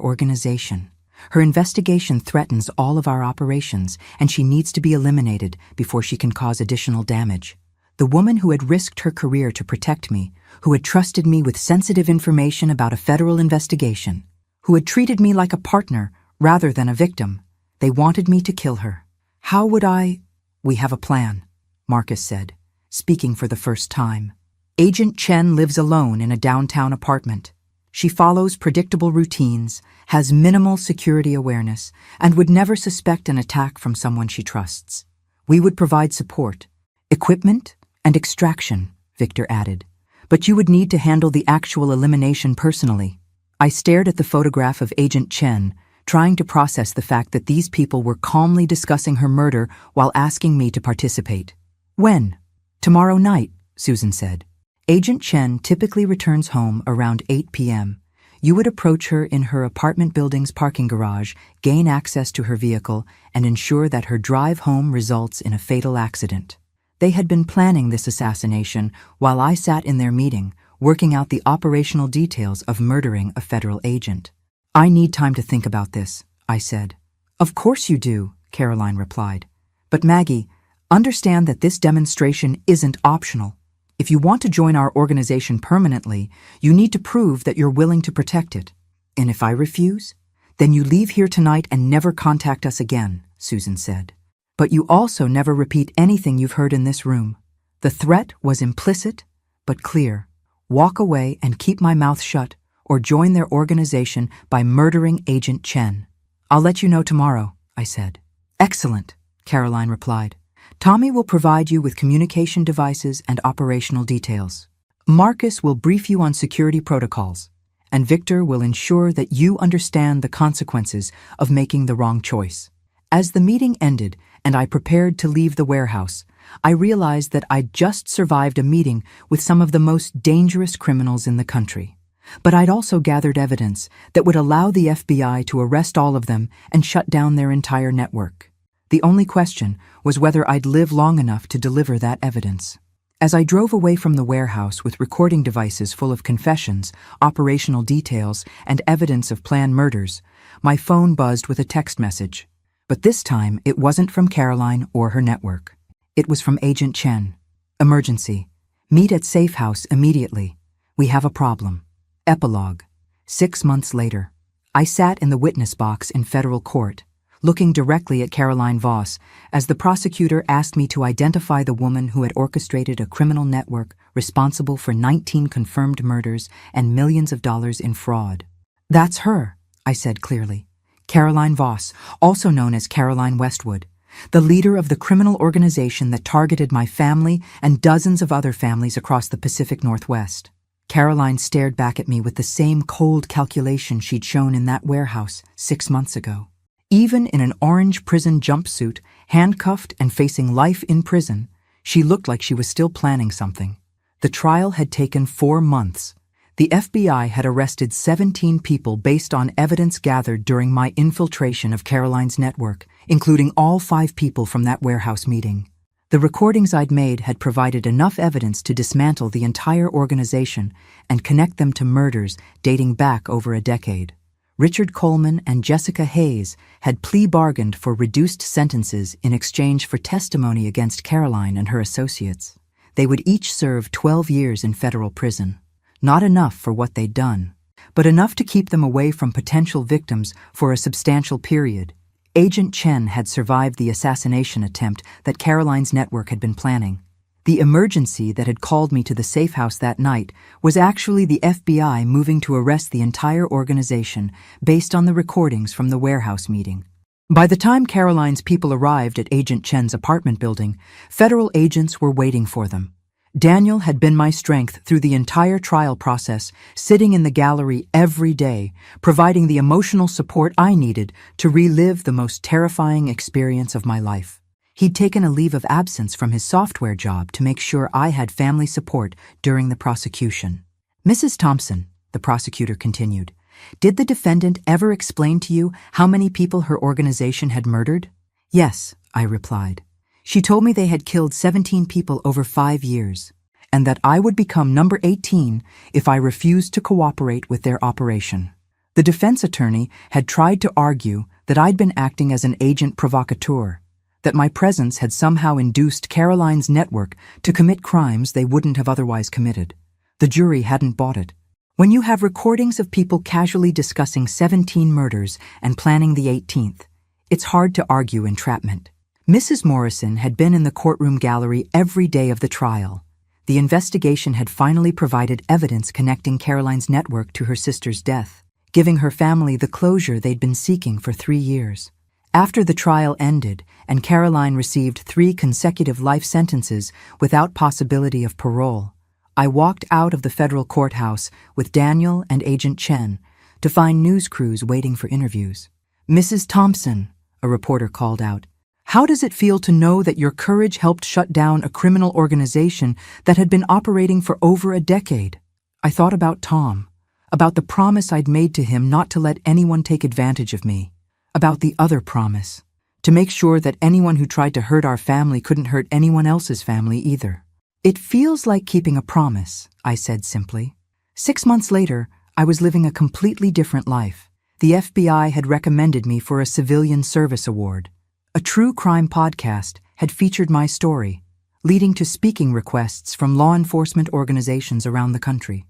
organization. Her investigation threatens all of our operations, and she needs to be eliminated before she can cause additional damage. The woman who had risked her career to protect me, who had trusted me with sensitive information about a federal investigation, who had treated me like a partner rather than a victim. They wanted me to kill her. How would I? We have a plan, Marcus said, speaking for the first time. Agent Chen lives alone in a downtown apartment. She follows predictable routines, has minimal security awareness, and would never suspect an attack from someone she trusts. We would provide support, equipment, and extraction, Victor added. But you would need to handle the actual elimination personally. I stared at the photograph of Agent Chen, trying to process the fact that these people were calmly discussing her murder while asking me to participate. When? Tomorrow night, Susan said. Agent Chen typically returns home around 8 p.m. You would approach her in her apartment building's parking garage, gain access to her vehicle, and ensure that her drive home results in a fatal accident. They had been planning this assassination while I sat in their meeting, working out the operational details of murdering a federal agent. I need time to think about this, I said. Of course you do, Caroline replied. But Maggie, understand that this demonstration isn't optional. If you want to join our organization permanently, you need to prove that you're willing to protect it. And if I refuse, then you leave here tonight and never contact us again, Susan said. But you also never repeat anything you've heard in this room. The threat was implicit, but clear. Walk away and keep my mouth shut, or join their organization by murdering Agent Chen. I'll let you know tomorrow, I said. Excellent, Caroline replied. Tommy will provide you with communication devices and operational details. Marcus will brief you on security protocols, and Victor will ensure that you understand the consequences of making the wrong choice. As the meeting ended and I prepared to leave the warehouse, I realized that I'd just survived a meeting with some of the most dangerous criminals in the country. But I'd also gathered evidence that would allow the FBI to arrest all of them and shut down their entire network. The only question was whether I'd live long enough to deliver that evidence. As I drove away from the warehouse with recording devices full of confessions, operational details, and evidence of planned murders, my phone buzzed with a text message. But this time, it wasn't from Caroline or her network. It was from Agent Chen. Emergency. Meet at Safe House immediately. We have a problem. Epilogue. 6 months later. I sat in the witness box in federal court, looking directly at Caroline Voss as the prosecutor asked me to identify the woman who had orchestrated a criminal network responsible for 19 confirmed murders and millions of dollars in fraud. That's her, I said clearly. Caroline Voss, also known as Caroline Westwood, the leader of the criminal organization that targeted my family and dozens of other families across the Pacific Northwest. Caroline stared back at me with the same cold calculation she'd shown in that warehouse 6 months ago. Even in an orange prison jumpsuit, handcuffed and facing life in prison, she looked like she was still planning something. The trial had taken 4 months. The FBI had arrested 17 people based on evidence gathered during my infiltration of Caroline's network, including all 5 people from that warehouse meeting. The recordings I'd made had provided enough evidence to dismantle the entire organization and connect them to murders dating back over a decade. Richard Coleman and Jessica Hayes had plea bargained for reduced sentences in exchange for testimony against Caroline and her associates. They would each serve 12 years in federal prison. Not enough for what they'd done, but enough to keep them away from potential victims for a substantial period. Agent Chen had survived the assassination attempt that Caroline's network had been planning. The emergency that had called me to the safe house that night was actually the FBI moving to arrest the entire organization based on the recordings from the warehouse meeting. By the time Caroline's people arrived at Agent Chen's apartment building, federal agents were waiting for them. Daniel had been my strength through the entire trial process, sitting in the gallery every day, providing the emotional support I needed to relive the most terrifying experience of my life. He'd taken a leave of absence from his software job to make sure I had family support during the prosecution. "Mrs. Thompson," the prosecutor continued, "did the defendant ever explain to you how many people her organization had murdered?" "Yes," I replied. "She told me they had killed 17 people over 5 years, and that I would become number 18 if I refused to cooperate with their operation." The defense attorney had tried to argue that I'd been acting as an agent provocateur, that my presence had somehow induced Caroline's network to commit crimes they wouldn't have otherwise committed. The jury hadn't bought it. When you have recordings of people casually discussing 17 murders and planning the 18th, it's hard to argue entrapment. Mrs. Morrison had been in the courtroom gallery every day of the trial. The investigation had finally provided evidence connecting Caroline's network to her sister's death, giving her family the closure they'd been seeking for 3 years. After the trial ended and Caroline received 3 consecutive life sentences without possibility of parole, I walked out of the federal courthouse with Daniel and Agent Chen to find news crews waiting for interviews. "Mrs. Thompson," a reporter called out, "how does it feel to know that your courage helped shut down a criminal organization that had been operating for over a decade?" I thought about Tom, about the promise I'd made to him not to let anyone take advantage of me, about the other promise, to make sure that anyone who tried to hurt our family couldn't hurt anyone else's family either. "It feels like keeping a promise," I said simply. 6 months later, I was living a completely different life. The FBI had recommended me for a Civilian Service Award. A true crime podcast had featured my story, leading to speaking requests from law enforcement organizations around the country.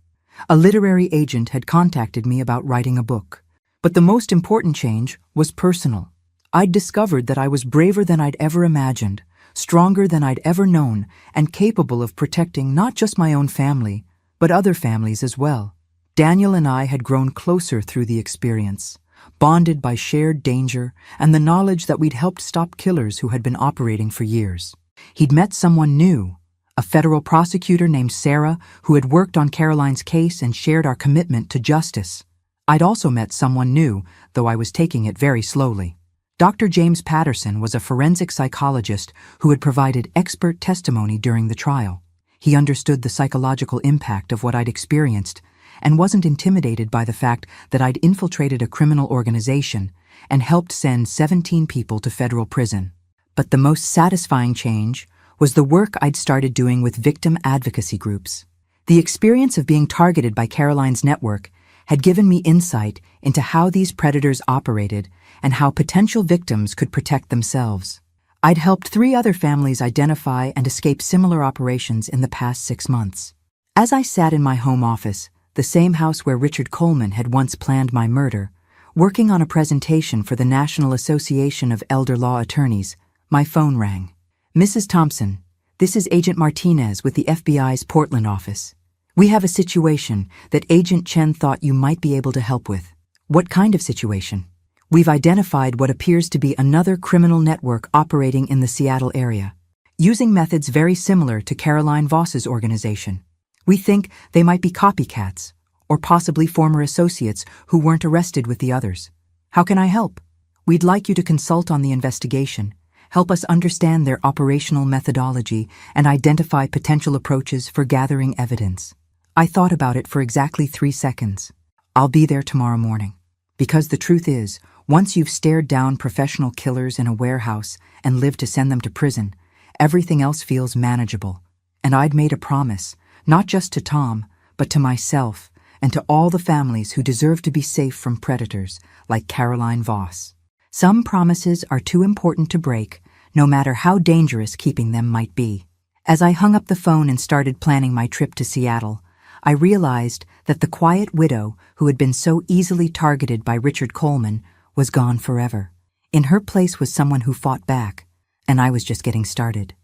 A literary agent had contacted me about writing a book. But the most important change was personal. I'd discovered that I was braver than I'd ever imagined, stronger than I'd ever known, and capable of protecting not just my own family, but other families as well. Daniel and I had grown closer through the experience, bonded by shared danger and the knowledge that we'd helped stop killers who had been operating for years. He'd met someone new, a federal prosecutor named Sarah who had worked on Caroline's case and shared our commitment to justice. I'd also met someone new, though I was taking it very slowly. Dr. James Patterson was a forensic psychologist who had provided expert testimony during the trial. He understood the psychological impact of what I'd experienced and wasn't intimidated by the fact that I'd infiltrated a criminal organization and helped send 17 people to federal prison. But the most satisfying change was the work I'd started doing with victim advocacy groups. The experience of being targeted by Caroline's network had given me insight into how these predators operated and how potential victims could protect themselves. I'd helped 3 other families identify and escape similar operations in the past 6 months. As I sat in my home office, the same house where Richard Coleman had once planned my murder, working on a presentation for the National Association of Elder Law Attorneys, my phone rang. "Mrs. Thompson, this is Agent Martinez with the FBI's Portland office. We have a situation that Agent Chen thought you might be able to help with." "What kind of situation?" "We've identified what appears to be another criminal network operating in the Seattle area, using methods very similar to Caroline Voss's organization. We think they might be copycats, or possibly former associates who weren't arrested with the others. How can I help?" "We'd like you to consult on the investigation, help us understand their operational methodology, and identify potential approaches for gathering evidence." I thought about it for exactly 3 seconds. "I'll be there tomorrow morning." Because the truth is, once you've stared down professional killers in a warehouse and lived to send them to prison, everything else feels manageable. And I'd made a promise, not just to Tom, but to myself and to all the families who deserve to be safe from predators like Caroline Voss. Some promises are too important to break, no matter how dangerous keeping them might be. As I hung up the phone and started planning my trip to Seattle, I realized that the quiet widow who had been so easily targeted by Richard Coleman was gone forever. In her place was someone who fought back, and I was just getting started.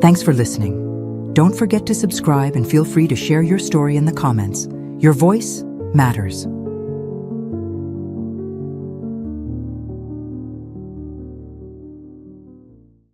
Thanks for listening. Don't forget to subscribe and feel free to share your story in the comments. Your voice matters.